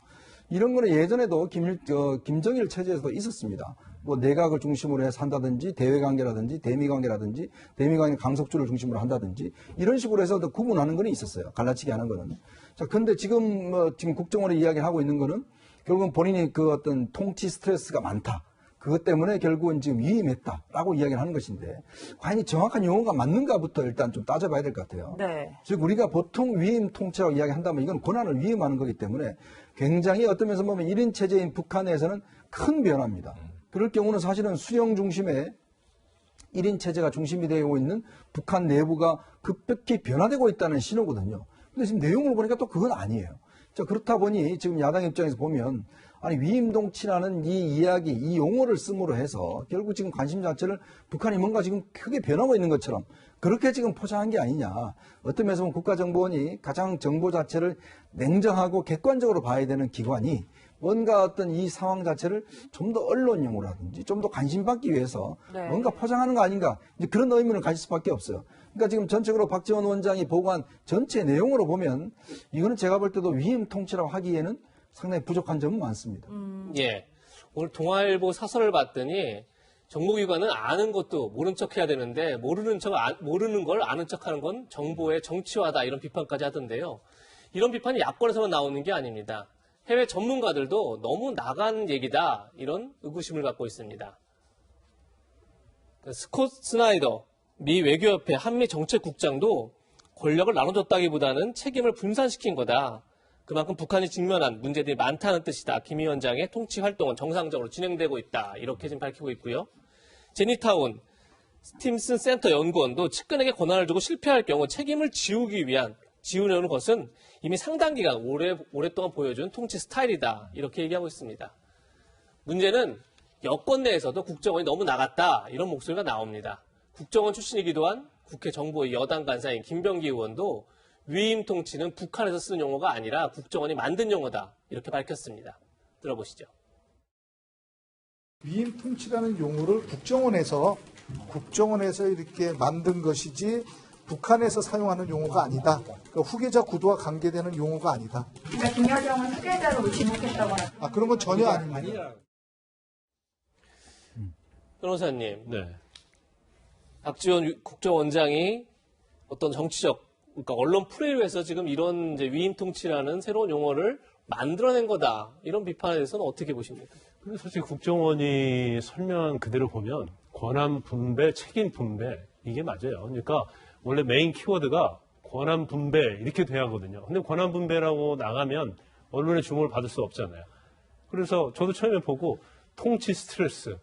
이런 거는 예전에도 김정일 체제에서도 있었습니다. 뭐 내각을 중심으로 해서 한다든지 대외관계라든지 대미관계라든지 대미관계 강속주를 중심으로 한다든지 이런 식으로 해서 구분하는 거는 있었어요. 갈라치기 하는 거는. 자, 근데 지금 국정원이 이야기를 하고 있는 거는 결국은 본인이 그 어떤 통치 스트레스가 많다. 그것 때문에 결국은 지금 위임했다라고 이야기를 하는 것인데 과연 이 정확한 용어가 맞는가부터 일단 좀 따져봐야 될 것 같아요. 네. 즉 우리가 보통 위임 통치라고 이야기한다면 이건 권한을 위임하는 거기 때문에 굉장히 어떤 면에서 보면 1인 체제인 북한에서는 큰 변화입니다. 그럴 경우는 사실은 수령 중심의 1인 체제가 중심이 되고 있는 북한 내부가 급격히 변화되고 있다는 신호거든요. 근데 지금 내용을 보니까 또 그건 아니에요. 자, 그렇다 보니 지금 야당 입장에서 보면 아니 위임통치라는 이 이야기, 이 용어를 씀으로 해서 결국 지금 관심 자체를 북한이 뭔가 지금 크게 변하고 있는 것처럼 그렇게 지금 포장한 게 아니냐. 어떤 면에서 보면 국가정보원이 가장 정보 자체를 냉정하고 객관적으로 봐야 되는 기관이 뭔가 어떤 이 상황 자체를 좀 더 언론용어라든지 좀 더 관심받기 위해서 네. 뭔가 포장하는 거 아닌가. 이제 그런 의미를 가질 수밖에 없어요. 그러니까 지금 전체적으로 박지원 원장이 보고한 전체 내용으로 보면 이거는 제가 볼 때도 위임 통치라고 하기에는 상당히 부족한 점은 많습니다. 예. 오늘 동아일보 사설을 봤더니 정보기관은 아는 것도 모른 척 해야 되는데 모르는 걸 아는 척하는 건 정보의 정치화다 이런 비판까지 하던데요. 이런 비판이 야권에서만 나오는 게 아닙니다. 해외 전문가들도 너무 나간 얘기다 이런 의구심을 갖고 있습니다. 스콧 스나이더 미 외교협회 한미정책국장도 권력을 나눠줬다기보다는 책임을 분산시킨 거다. 그만큼 북한이 직면한 문제들이 많다는 뜻이다. 김 위원장의 통치 활동은 정상적으로 진행되고 있다. 이렇게 지금 밝히고 있고요. 제니타운 스팀슨 센터 연구원도 측근에게 권한을 주고 실패할 경우 책임을 지우려는 것은 이미 상당 기간 오랫동안 보여준 통치 스타일이다. 이렇게 얘기하고 있습니다. 문제는 여권 내에서도 국정원이 너무 나갔다. 이런 목소리가 나옵니다. 국정원 출신이기도 한 국회 정보위 여당 간사인 김병기 의원도 위임 통치는 북한에서 쓰는 용어가 아니라 국정원이 만든 용어다. 이렇게 밝혔습니다. 들어보시죠. 위임 통치라는 용어를 국정원에서 이렇게 만든 것이지 북한에서 사용하는 용어가 아니다. 그러니까 후계자 구도와 관계되는 용어가 아니다. 그러니까 김여정은 후계자로 지목했다고 아, 그런 건 전혀 아닙니다. 변호사님, 박지원 국정원장이 어떤 정치적, 그러니까 언론 풀이를 위해서 지금 이런 이제 위임 통치라는 새로운 용어를 만들어낸 거다. 이런 비판에 대해서는 어떻게 보십니까? 근데 사실 국정원이 설명한 그대로 보면 권한 분배, 책임 분배 이게 맞아요. 그러니까 원래 메인 키워드가 권한 분배 이렇게 돼야 하거든요. 근데 권한 분배라고 나가면 언론의 주목을 받을 수 없잖아요. 그래서 저도 처음에 보고 통치 스트레스.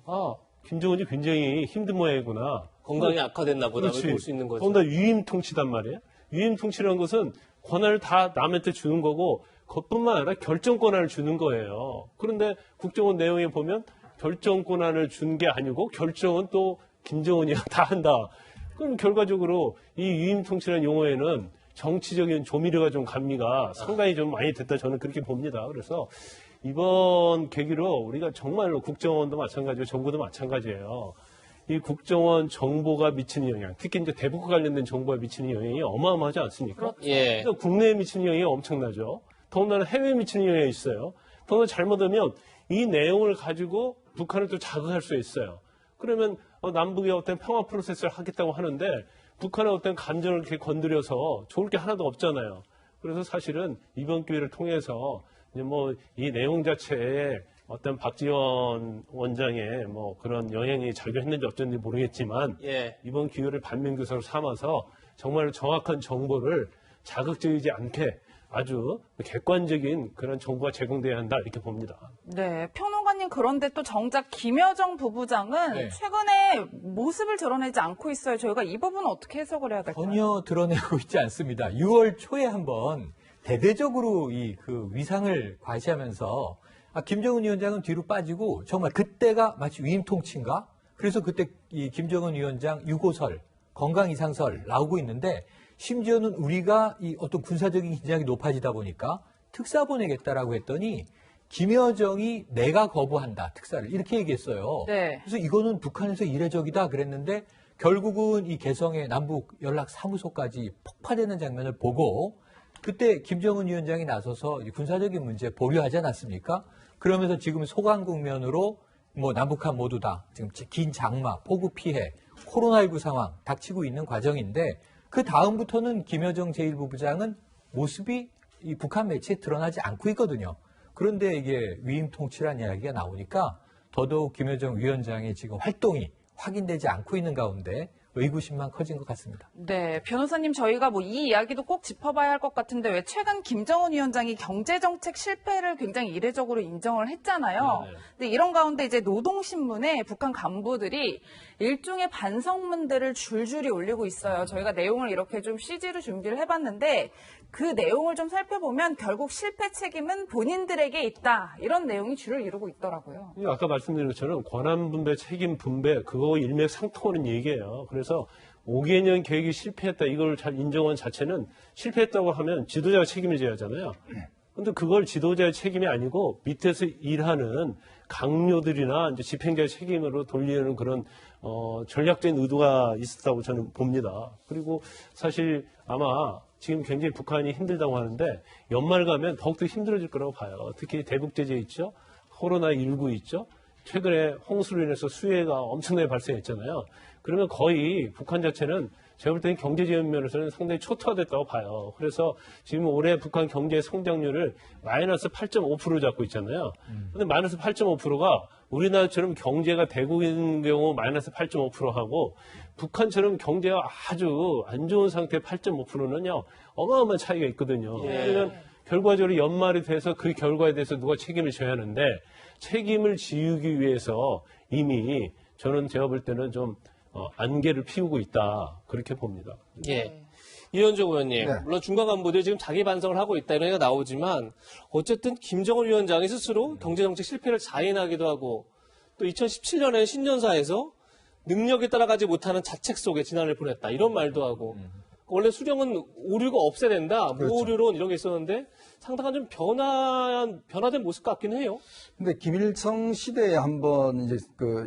아, 김정은이 굉장히 힘든 모양이구나. 건강이 악화됐나 보다. 그렇지. 볼 수 있는 거죠. 더군다나 위임 통치단 말이에요. 위임 통치라는 것은 권한을 다 남한테 주는 거고 그것뿐만 아니라 결정 권한을 주는 거예요. 그런데 국정원 내용에 보면 결정 권한을 준 게 아니고 결정은 또 김정은이 다 한다. 그럼 결과적으로 이 위임 통치라는 용어에는 정치적인 조미료가 좀 감미가 상당히 좀 많이 됐다 저는 그렇게 봅니다. 그래서 이번 계기로 우리가 정말로 국정원도 마찬가지고 정부도 마찬가지예요. 이 국정원 정보가 미치는 영향, 특히 이제 대북과 관련된 정보가 미치는 영향이 어마어마하지 않습니까? 그렇죠. 예. 그러니까 국내에 미치는 영향이 엄청나죠. 더군다나 해외에 미치는 영향이 있어요. 더군다나 잘못하면 이 내용을 가지고 북한을 또 자극할 수 있어요. 그러면 남북의 어떤 평화 프로세스를 하겠다고 하는데 북한의 어떤 감정을 이렇게 건드려서 좋을 게 하나도 없잖아요. 그래서 사실은 이번 기회를 통해서 이제 뭐 이 내용 자체에 어떤 박지원 원장의 뭐 그런 영향이 작용했는지 어쩐지 모르겠지만 이번 기회를 반면교사로 삼아서 정말 정확한 정보를 자극적이지 않게 아주 객관적인 그런 정보가 제공돼야 한다 이렇게 봅니다. 네, 평론가님 그런데 또 정작 김여정 부부장은 최근에 모습을 드러내지 않고 있어요. 저희가 이 부분은 어떻게 해석을 해야 될까요? 전혀 드러내고 있지 않습니다. 6월 초에 한번 대대적으로 그 위상을 과시하면서 김정은 위원장은 뒤로 빠지고 정말 그때가 마치 위임 통치인가? 그래서 그때 이 김정은 위원장 유고설, 건강 이상설 나오고 있는데 심지어는 우리가 이 어떤 군사적인 긴장이 높아지다 보니까 특사 보내겠다라고 했더니 김여정이 내가 거부한다 특사를 이렇게 얘기했어요. 네. 그래서 이거는 북한에서 이례적이다 그랬는데 결국은 이 개성의 남북 연락 사무소까지 폭파되는 장면을 보고 그때 김정은 위원장이 나서서 군사적인 문제 보류하지 않았습니까? 그러면서 지금 소강 국면으로 뭐 남북한 모두 다 지금 긴 장마, 폭우 피해, 코로나19 상황 닥치고 있는 과정인데 그 다음부터는 김여정 제1부부장은 모습이 이 북한 매체에 드러나지 않고 있거든요. 그런데 이게 위임 통치라는 이야기가 나오니까 더더욱 김여정 위원장의 지금 활동이 확인되지 않고 있는 가운데 의구심만 커진 것 같습니다. 네, 변호사님 저희가 뭐 이 이야기도 꼭 짚어봐야 할 것 같은데 왜 최근 김정은 위원장이 경제정책 실패를 굉장히 이례적으로 인정을 했잖아요. 네. 근데 이런 가운데 이제 노동신문에 북한 간부들이 일종의 반성문들을 줄줄이 올리고 있어요. 저희가 내용을 이렇게 좀 CG로 준비를 해봤는데 그 내용을 좀 살펴보면 결국 실패 책임은 본인들에게 있다. 이런 내용이 주를 이루고 있더라고요. 아까 말씀드린 것처럼 권한 분배, 책임 분배 그거 일맥상통하는 얘기예요. 그래서 5개년 계획이 실패했다. 이걸 잘 인정한 자체는 실패했다고 하면 지도자가 책임을 져야 하잖아요. 근데 그걸 지도자의 책임이 아니고 밑에서 일하는 강요들이나 이제 집행자의 책임으로 돌리는 그런 전략적인 의도가 있었다고 저는 봅니다. 그리고 사실 아마 지금 굉장히 북한이 힘들다고 하는데 연말 가면 더욱더 힘들어질 거라고 봐요. 특히 대북 제재 있죠. 코로나19 있죠. 최근에 홍수로 인해서 수해가 엄청나게 발생했잖아요. 그러면 거의 북한 자체는 제가 볼 때는 경제 지원 면에서는 상당히 초토화됐다고 봐요. 그래서 지금 올해 북한 경제 성장률을 마이너스 8.5% 잡고 있잖아요. 근데 마이너스 8.5%가 우리나라처럼 경제가 되고 있는 경우 마이너스 8.5%하고 북한처럼 경제가 아주 안 좋은 상태 8.5%는요, 어마어마한 차이가 있거든요. 그러면 결과적으로 연말이 돼서 그 결과에 대해서 누가 책임을 져야 하는데, 책임을 지우기 위해서 이미 저는 제가 볼 때는 좀 안개를 피우고 있다, 그렇게 봅니다. 예. 이현종 의원님, 네. 물론 중간 간부들이 지금 자기 반성을 하고 있다 이런 얘기가 나오지만 어쨌든 김정은 위원장이 스스로 경제정책 실패를 자인하기도 하고 또 2017년에 신년사에서 능력에 따라가지 못하는 자책 속에 지난해를 보냈다 이런 말도 하고 원래 수령은 오류가 없애야 된다, 그렇죠. 무오류론 이런 게 있었는데 상당한 좀 변화된 모습 같긴 해요. 근데 김일성 시대에 한번 이제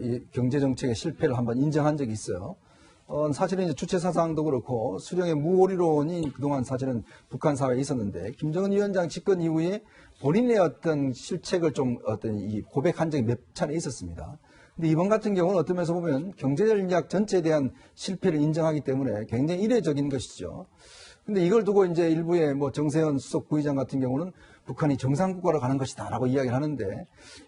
이 경제 정책의 실패를 한번 인정한 적이 있어요. 사실은 이제 주체 사상도 그렇고 수령의 무오류론이 그동안 사실은 북한 사회에 있었는데 김정은 위원장 집권 이후에 본인의 어떤 실책을 좀 이 고백한 적이 몇 차례 있었습니다. 근데 이번 같은 경우는 어떤 면에서 보면 경제 전략 전체에 대한 실패를 인정하기 때문에 굉장히 이례적인 것이죠. 근데 이걸 두고 이제 일부의 뭐 정세현 수석 부의장 같은 경우는 북한이 정상국가로 가는 것이다라고 이야기를 하는데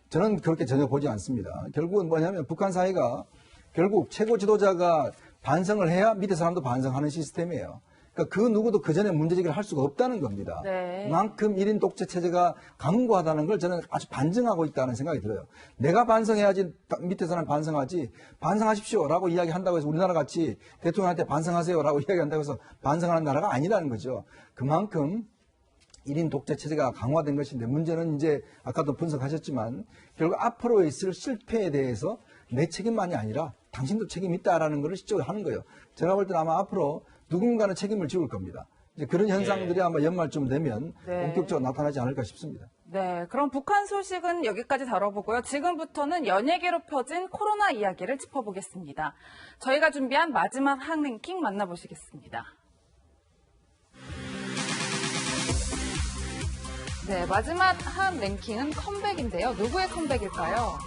저는 그렇게 전혀 보지 않습니다. 결국은 뭐냐면 북한 사회가 결국 최고 지도자가 반성을 해야 밑에 사람도 반성하는 시스템이에요. 그러니까 그 누구도 그 전에 문제제기를 할 수가 없다는 겁니다. 네. 그만큼 1인 독재 체제가 강고하다는 걸 저는 아주 반증하고 있다는 생각이 들어요. 내가 반성해야지 밑에 사람 반성하지, 반성하십시오라고 이야기한다고 해서 우리나라 같이 대통령한테 반성하세요라고 이야기한다고 해서 반성하는 나라가 아니라는 거죠. 그만큼 1인 독재 체제가 강화된 것인데 문제는 이제 아까도 분석하셨지만 결국 앞으로 있을 실패에 대해서 내 책임만이 아니라 당신도 책임이 있다라는 것을 시적으로 하는 거예요. 제가 볼 때는 아마 앞으로 누군가는 책임을 지울 겁니다. 이제 그런 현상들이 아마 연말쯤 되면 본격적으로 나타나지 않을까 싶습니다. 네, 그럼 북한 소식은 여기까지 다뤄보고요. 지금부터는 연예계로 펴진 코로나 이야기를 짚어보겠습니다. 저희가 준비한 마지막 한 랭킹 만나보시겠습니다. 네, 마지막 한 랭킹은 컴백인데요. 누구의 컴백일까요?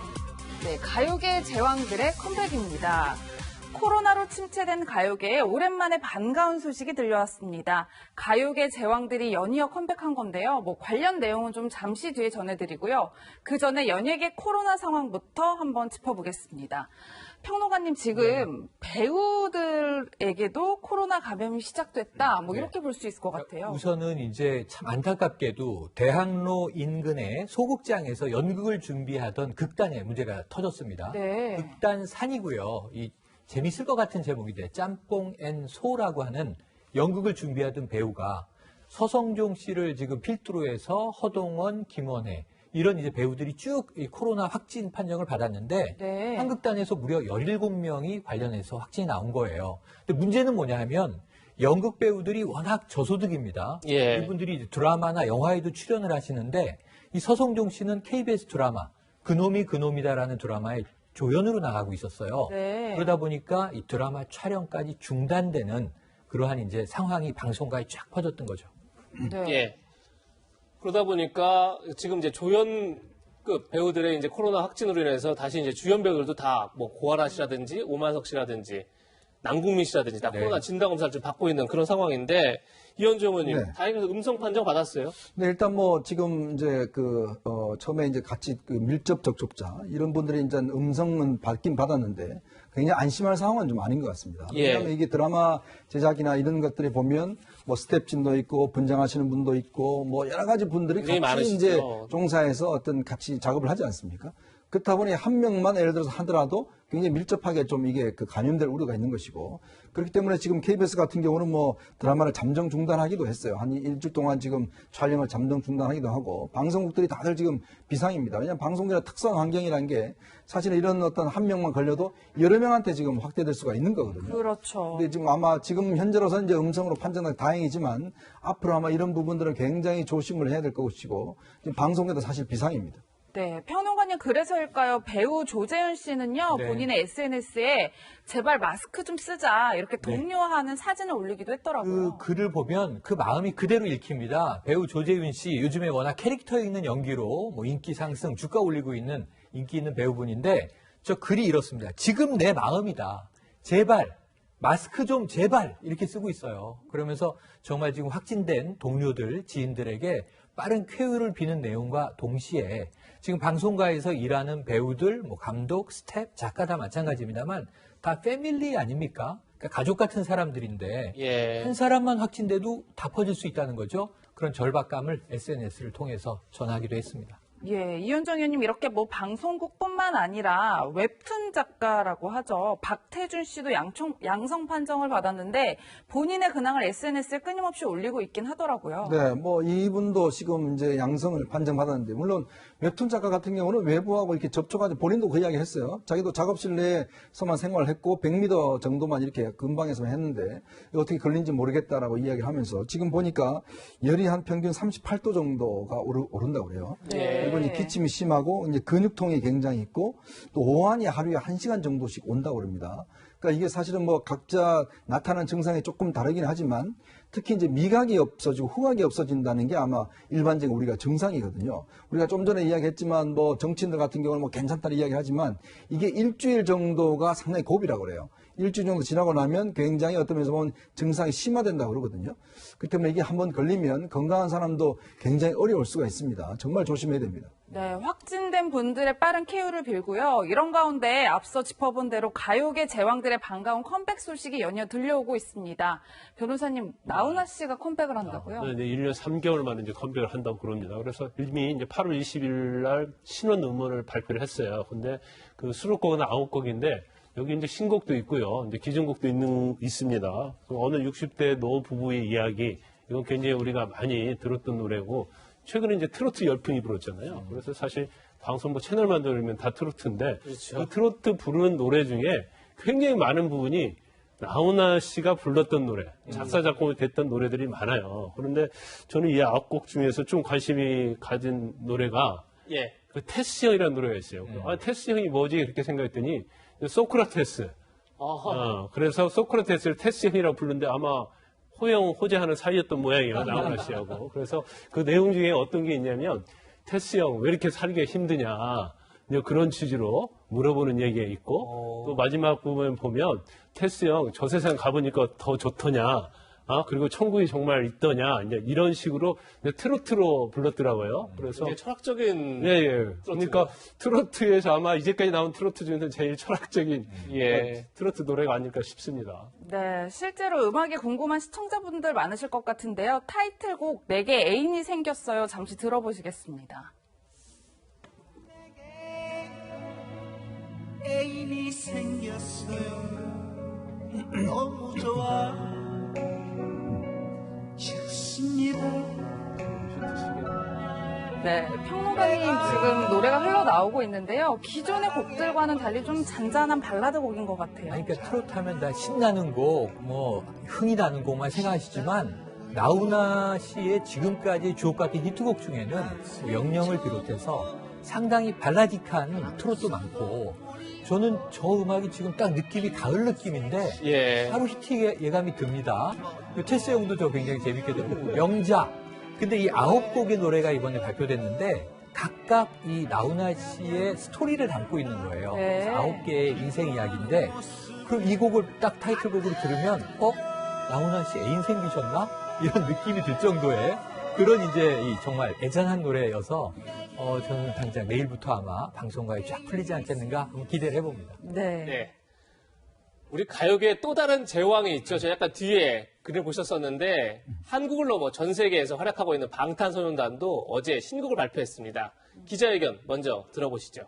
네, 가요계 제왕들의 컴백입니다. 코로나로 침체된 가요계에 오랜만에 반가운 소식이 들려왔습니다. 가요계 제왕들이 연이어 컴백한 건데요. 뭐 관련 내용은 좀 잠시 뒤에 전해드리고요. 그 전에 연예계 코로나 상황부터 한번 짚어보겠습니다. 평론가님, 지금 배우들에게도 코로나 감염이 시작됐다. 뭐 이렇게 볼 수 있을 것 같아요. 우선은 이제 참 안타깝게도 대학로 인근의 소극장에서 연극을 준비하던 극단에 문제가 터졌습니다. 네. 극단 산이고요. 이 재밌을 것 같은 제목인데 짬뽕 앤 소라고 하는 연극을 준비하던 배우가 서성종 씨를 지금 필두로 해서 허동원, 김원혜 이런 이제 배우들이 쭉 이 코로나 확진 판정을 받았는데 네. 한 극단에서 무려 17명이 관련해서 확진이 나온 거예요. 근데 문제는 뭐냐 하면 연극 배우들이 워낙 저소득입니다. 예. 이분들이 이제 드라마나 영화에도 출연을 하시는데 이 서성종 씨는 KBS 드라마 그놈이 그놈이다라는 드라마에 조연으로 나가고 있었어요. 네. 그러다 보니까 이 드라마 촬영까지 중단되는 그러한 이제 상황이 방송가에 쫙 퍼졌던 거죠. 네. 예. 그러다 보니까 지금 이제 조연급 배우들의 이제 코로나 확진으로 인해서 다시 이제 주연 배우들도 다 뭐 고아라 씨라든지 오만석 씨라든지 남궁민 씨라든지 다 코로나 진단 검사를 좀 받고 있는 그런 상황인데 이현종 의원님, 네. 다행히 음성 판정 받았어요? 네, 일단 뭐 지금 이제 처음에 이제 같이 밀접 접촉자 이런 분들이 이제 음성은 받긴 받았는데 굉장히 안심할 상황은 좀 아닌 것 같습니다. 예. 왜냐하면 이게 드라마 제작이나 이런 것들이 보면 뭐 스텝진도 있고 분장하시는 분도 있고 뭐 여러 가지 분들이 굉장히 같이 많으시죠. 이제 종사해서 어떤 같이 작업을 하지 않습니까? 그렇다 보니 한 명만 예를 들어서 하더라도 굉장히 밀접하게 좀 이게 감염될 우려가 있는 것이고 그렇기 때문에 지금 KBS 같은 경우는 뭐 드라마를 잠정 중단하기도 했어요. 한 일주일 동안 지금 촬영을 잠정 중단하기도 하고 방송국들이 다들 지금 비상입니다. 왜냐하면 방송국의 특수한 환경이라는 게 사실 이런 어떤 한 명만 걸려도 여러 명한테 지금 확대될 수가 있는 거거든요. 그렇죠. 근데 지금 아마 지금 현재로서는 이제 음성으로 판정은 다행이지만 앞으로 아마 이런 부분들은 굉장히 조심을 해야 될 것이고 지금 방송국도 사실 비상입니다. 네, 평론가님 그래서일까요? 배우 조재현 씨는요, 네. 본인의 SNS에 제발 마스크 좀 쓰자 이렇게 독려하는 사진을 올리기도 했더라고요. 그 글을 보면 그 마음이 그대로 읽힙니다. 배우 조재윤 씨 요즘에 워낙 캐릭터 있는 연기로 뭐 인기 상승, 주가 올리고 있는 인기 있는 배우분인데 저 글이 이렇습니다. 지금 내 마음이다. 제발 마스크 좀 제발 이렇게 쓰고 있어요. 그러면서 정말 지금 확진된 동료들, 지인들에게 빠른 쾌유를 비는 내용과 동시에 지금 방송가에서 일하는 배우들, 뭐 감독, 스텝, 작가 다 마찬가지입니다만 다 패밀리 아닙니까? 그러니까 가족 같은 사람들인데 예. 한 사람만 확진돼도 다 퍼질 수 있다는 거죠. 그런 절박감을 SNS를 통해서 전하기도 했습니다. 예, 이현정 의원님 이렇게 뭐 방송국뿐만 아니라 웹툰 작가라고 하죠. 박태준 씨도 양성 판정을 받았는데 본인의 근황을 SNS에 끊임없이 올리고 있긴 하더라고요. 네, 뭐 이분도 지금 이제 양성을 판정받았는데 물론 웹툰 작가 같은 경우는 외부하고 이렇게 접촉하지 본인도 그 이야기 했어요. 자기도 작업실 내에서만 생활을 했고 100m 정도만 이렇게 근방에서만 했는데 어떻게 걸린지 모르겠다라고 이야기를 하면서 지금 보니까 열이 한 평균 38도 정도가 오른다고 그래요. 네. 이분이 기침이 심하고 이제 근육통이 굉장히 있고 또 오한이 하루에 1시간 정도씩 온다고 그럽니다. 그러니까 이게 사실은 뭐 각자 나타나는 증상이 조금 다르긴 하지만 특히 이제 미각이 없어지고 후각이 없어진다는 게 아마 일반적인 우리가 정상이거든요. 우리가 좀 전에 이야기했지만 뭐 정치인들 같은 경우는 뭐 괜찮다는 이야기를 하지만 이게 일주일 정도가 상당히 고비라고 그래요. 일주일 정도 지나고 나면 굉장히 어떤 면에서 보면 증상이 심화된다고 그러거든요. 그렇기 때문에 이게 한번 걸리면 건강한 사람도 굉장히 어려울 수가 있습니다. 정말 조심해야 됩니다. 네, 확진된 분들의 빠른 쾌유를 빌고요. 이런 가운데 앞서 짚어본 대로 가요계 제왕들의 반가운 컴백 소식이 연이어 들려오고 있습니다. 변호사님, 나훈아 씨가 컴백을 한다고요? 네, 1년 3개월 만에 이제 컴백을 한다고 그럽니다. 그래서 이미 이제 8월 20일 날 신원 음원을 발표를 했어요. 근데 그 수록곡은 9곡인데 여기 이제 신곡도 있고요. 이제 기존곡도 있습니다. 어느 60대 노 부부의 이야기, 이건 굉장히 우리가 많이 들었던 노래고, 최근에 이제 트로트 열풍이 불었잖아요. 그래서 사실 방송 뭐 채널만 들으면 다 트로트인데, 그렇죠. 그 트로트 부르는 노래 중에 굉장히 많은 부분이 나훈아 씨가 불렀던 노래, 작사, 작곡이 됐던 노래들이 많아요. 그런데 저는 이 9곡 중에서 좀 관심이 가진 노래가, 예. 그 테스 형이라는 노래가 있어요. 아, 테스 형이 뭐지? 이렇게 생각했더니, 소크라테스. 그래서 소크라테스를 테스 형이라고 부르는데 아마 호재하는 사이였던 모양이에요. 나훈아 씨하고. 그래서 그 내용 중에 어떤 게 있냐면, 테스 형 왜 이렇게 살기가 힘드냐. 그런 취지로 물어보는 얘기가 있고, 또 마지막 부분 보면, 테스 형 저 세상 가보니까 더 좋더냐. 그리고 천국이 정말 있더냐. 이제 이런 식으로 트로트로 불렀더라고요. 그래서. 되게 철학적인. 예. 그러니까 트로트에서 아마 이제까지 나온 트로트 중에서 제일 철학적인 트로트 노래가 아닐까 싶습니다. 네, 실제로 음악이 궁금한 시청자분들 많으실 것 같은데요. 타이틀곡 내게 애인이 생겼어요. 잠시 들어보시겠습니다. 애인이 생겼어요. 너무 좋아. 좋습니다. 네, 평론가님 지금 노래가 흘러나오고 있는데요. 기존의 곡들과는 달리 좀 잔잔한 발라드 곡인 것 같아요. 아니, 그러니까 트로트 하면 다 신나는 곡, 뭐 흥이 나는 곡만 생각하시지만 나훈아 씨의 지금까지 주옥같은 히트곡 중에는 영영을 비롯해서 상당히 발라딕한 트로트 많고 저는 저 음악이 지금 딱 느낌이 가을 느낌인데 바로 히트 예감이 듭니다. 테스 형도 저 굉장히 재밌게 들었고 명작. 근데 이 9곡의 노래가 이번에 발표됐는데 각각 이 나훈아 씨의 스토리를 담고 있는 거예요. 9개의 인생 이야기인데 그럼 이 곡을 딱 타이틀곡으로 들으면 나훈아 씨 애인 생기셨나? 이런 느낌이 들 정도의 그런 이제 이 정말 애잔한 노래여서 저는 당장 내일부터 아마 방송가에 쫙 풀리지 않겠는가 한번 기대를 해봅니다. 네. 우리 가요계의 또 다른 제왕이 있죠. 저 약간 뒤에 그림 보셨었는데 한국을 넘어 전 세계에서 활약하고 있는 방탄소년단도 어제 신곡을 발표했습니다. 기자회견 먼저 들어보시죠.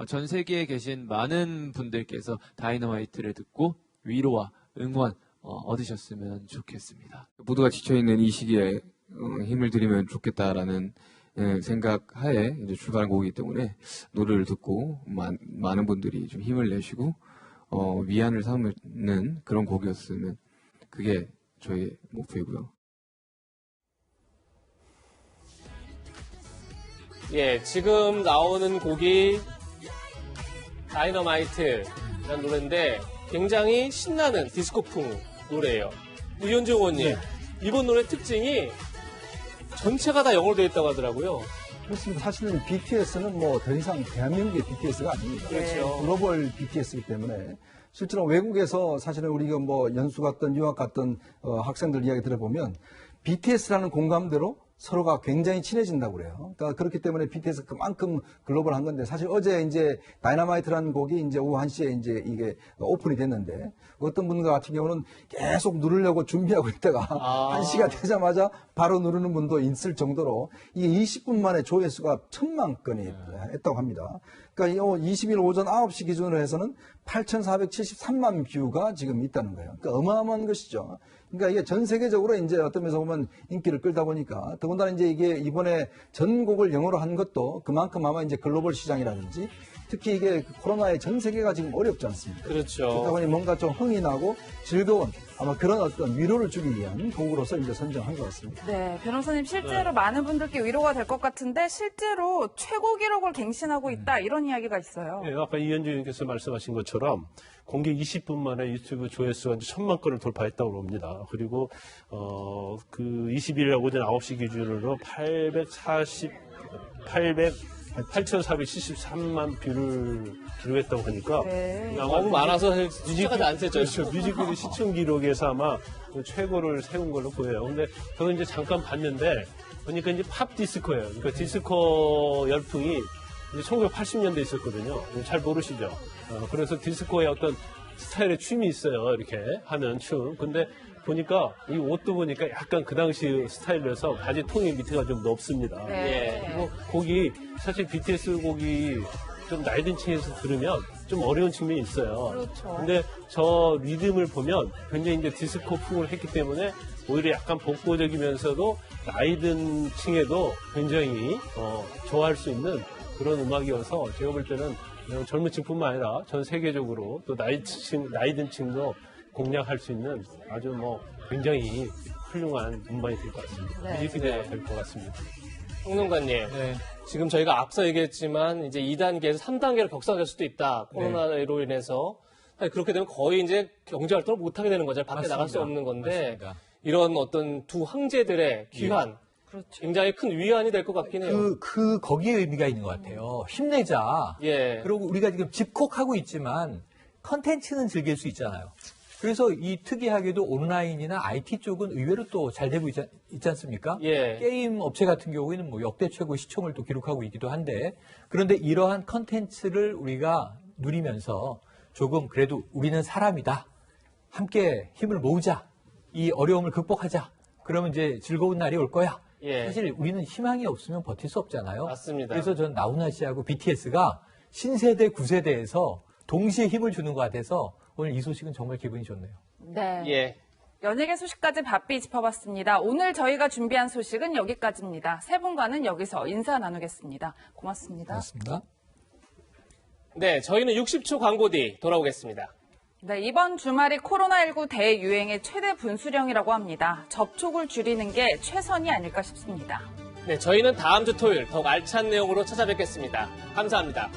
전 세계에 계신 많은 분들께서 다이너마이트를 듣고 위로와 응원 얻으셨으면 좋겠습니다. 모두가 지쳐있는 이 시기에 힘을 드리면 좋겠다라는 생각하에 이제 출발한 곡이기 때문에 노래를 듣고 많은 분들이 좀 힘을 내시고 위안을 삼는 그런 곡이었으면 그게 저희 목표이고요. 예, 지금 나오는 곡이 다이너마이트라는 노래인데 굉장히 신나는 디스코풍 노래예요. 이현중 의원님, 이번 노래 특징이 전체가 다 영어로 되어 있다고 하더라고요. 그렇습니다. 사실은 BTS는 뭐 더 이상 대한민국의 BTS가 아닙니다. 그렇죠. 글로벌 BTS이기 때문에 실제로 외국에서 사실은 우리가 뭐 연수 갔던 유학 갔던 학생들 이야기 들어보면 BTS라는 공감대로 서로가 굉장히 친해진다고 그래요. 그러니까 그렇기 때문에 BTS 그만큼 글로벌한 건데 사실 어제 이제 다이너마이트라는 곡이 이제 오후 1시에 이제 이게 오픈이 됐는데 어떤 분과 같은 경우는 계속 누르려고 준비하고 있다가 1시가 되자마자 바로 누르는 분도 있을 정도로 이게 20분 만에 조회수가 1000만 건이 했다고 합니다. 그러니까 20일 오전 9시 기준으로 해서는 8,473만 뷰가 지금 있다는 거예요. 그러니까 어마어마한 것이죠. 그러니까 이게 전 세계적으로 이제 어떤 면에서 보면 인기를 끌다 보니까 더군다나 이제 이게 이번에 전곡을 영어로 한 것도 그만큼 아마 이제 글로벌 시장이라든지 특히 이게 코로나에 전 세계가 지금 어렵지 않습니까? 그렇죠. 그러다 보니 뭔가 좀 흥이 나고 즐거운 아마 그런 어떤 위로를 주기 위한 곡으로서 이제 선정한 것 같습니다. 네, 변호사님 실제로 많은 분들께 위로가 될 것 같은데 실제로 최고 기록을 갱신하고 있다 이런 이야기가 있어요. 네, 아까 이현주 의원께서 말씀하신 것처럼 공개 20분 만에 유튜브 조회수가 1000만 건을 돌파했다고 합니다. 그리고 그 21일 오전 9시 기준으로 8,473만 뷰를 기록했다고 하니까 너무 많아서 숫자가 안 세죠. 그렇죠. 뮤직비디오 시청 기록에서 아마 최고를 세운 걸로 보여요. 근데 저는 이제 잠깐 봤는데 보니까 이제 팝 디스코예요. 그러니까 디스코 열풍이 이제 1980년대에 있었거든요. 잘 모르시죠? 그래서 디스코의 어떤 스타일의 춤이 있어요. 이렇게 하는 춤. 근데 보니까 이 옷도 보니까 약간 그 당시 스타일에서 바지 통이 밑에가 좀 넓습니다. 그리고 곡이 사실 BTS 곡이 좀 나이 든 층에서 들으면 좀 어려운 측면이 있어요. 그렇죠. 근데 저 리듬을 보면 굉장히 이제 디스코 풍을 했기 때문에 오히려 약간 복고적이면서도 나이 든 층에도 굉장히 좋아할 수 있는 그런 음악이어서 제가 볼 때는 젊은 층뿐만 아니라 전 세계적으로 또 나이 든 층도 공략할 수 있는 아주 굉장히 훌륭한 음반이 될 것 같습니다. 뮤직비디오가 될 것 같습니다. 홍농관님, 지금 저희가 앞서 얘기했지만 이제 2단계에서 3단계로 격상될 수도 있다. 코로나로 인해서. 그렇게 되면 거의 이제 경제 활동을 못 하게 되는 거죠. 밖에 맞습니다. 나갈 수 없는 건데 맞습니다. 이런 어떤 두 황제들의 귀환 굉장히 큰 위안이 될 것 같긴 해요. 거기에 의미가 있는 것 같아요. 힘내자. 그리고 우리가 지금 집콕하고 있지만 컨텐츠는 즐길 수 있잖아요. 그래서 이 특이하게도 온라인이나 IT 쪽은 의외로 또 잘 되고 있지 않습니까? 게임 업체 같은 경우에는 역대 최고 시청을 또 기록하고 있기도 한데 그런데 이러한 컨텐츠를 우리가 누리면서 조금 그래도 우리는 사람이다. 함께 힘을 모으자. 이 어려움을 극복하자. 그러면 이제 즐거운 날이 올 거야. 사실 우리는 희망이 없으면 버틸 수 없잖아요. 맞습니다. 그래서 전 나훈아 씨하고 BTS가 신세대, 구세대에서 동시에 힘을 주는 것 같아서 오늘 이 소식은 정말 기분이 좋네요. 네. 연예계 소식까지 바삐 짚어봤습니다. 오늘 저희가 준비한 소식은 여기까지입니다. 세 분과는 여기서 인사 나누겠습니다. 고맙습니다. 고맙습니다. 네, 저희는 60초 광고 뒤 돌아오겠습니다. 네, 이번 주말이 코로나19 대유행의 최대 분수령이라고 합니다. 접촉을 줄이는 게 최선이 아닐까 싶습니다. 네, 저희는 다음 주 토요일 더욱 알찬 내용으로 찾아뵙겠습니다. 감사합니다.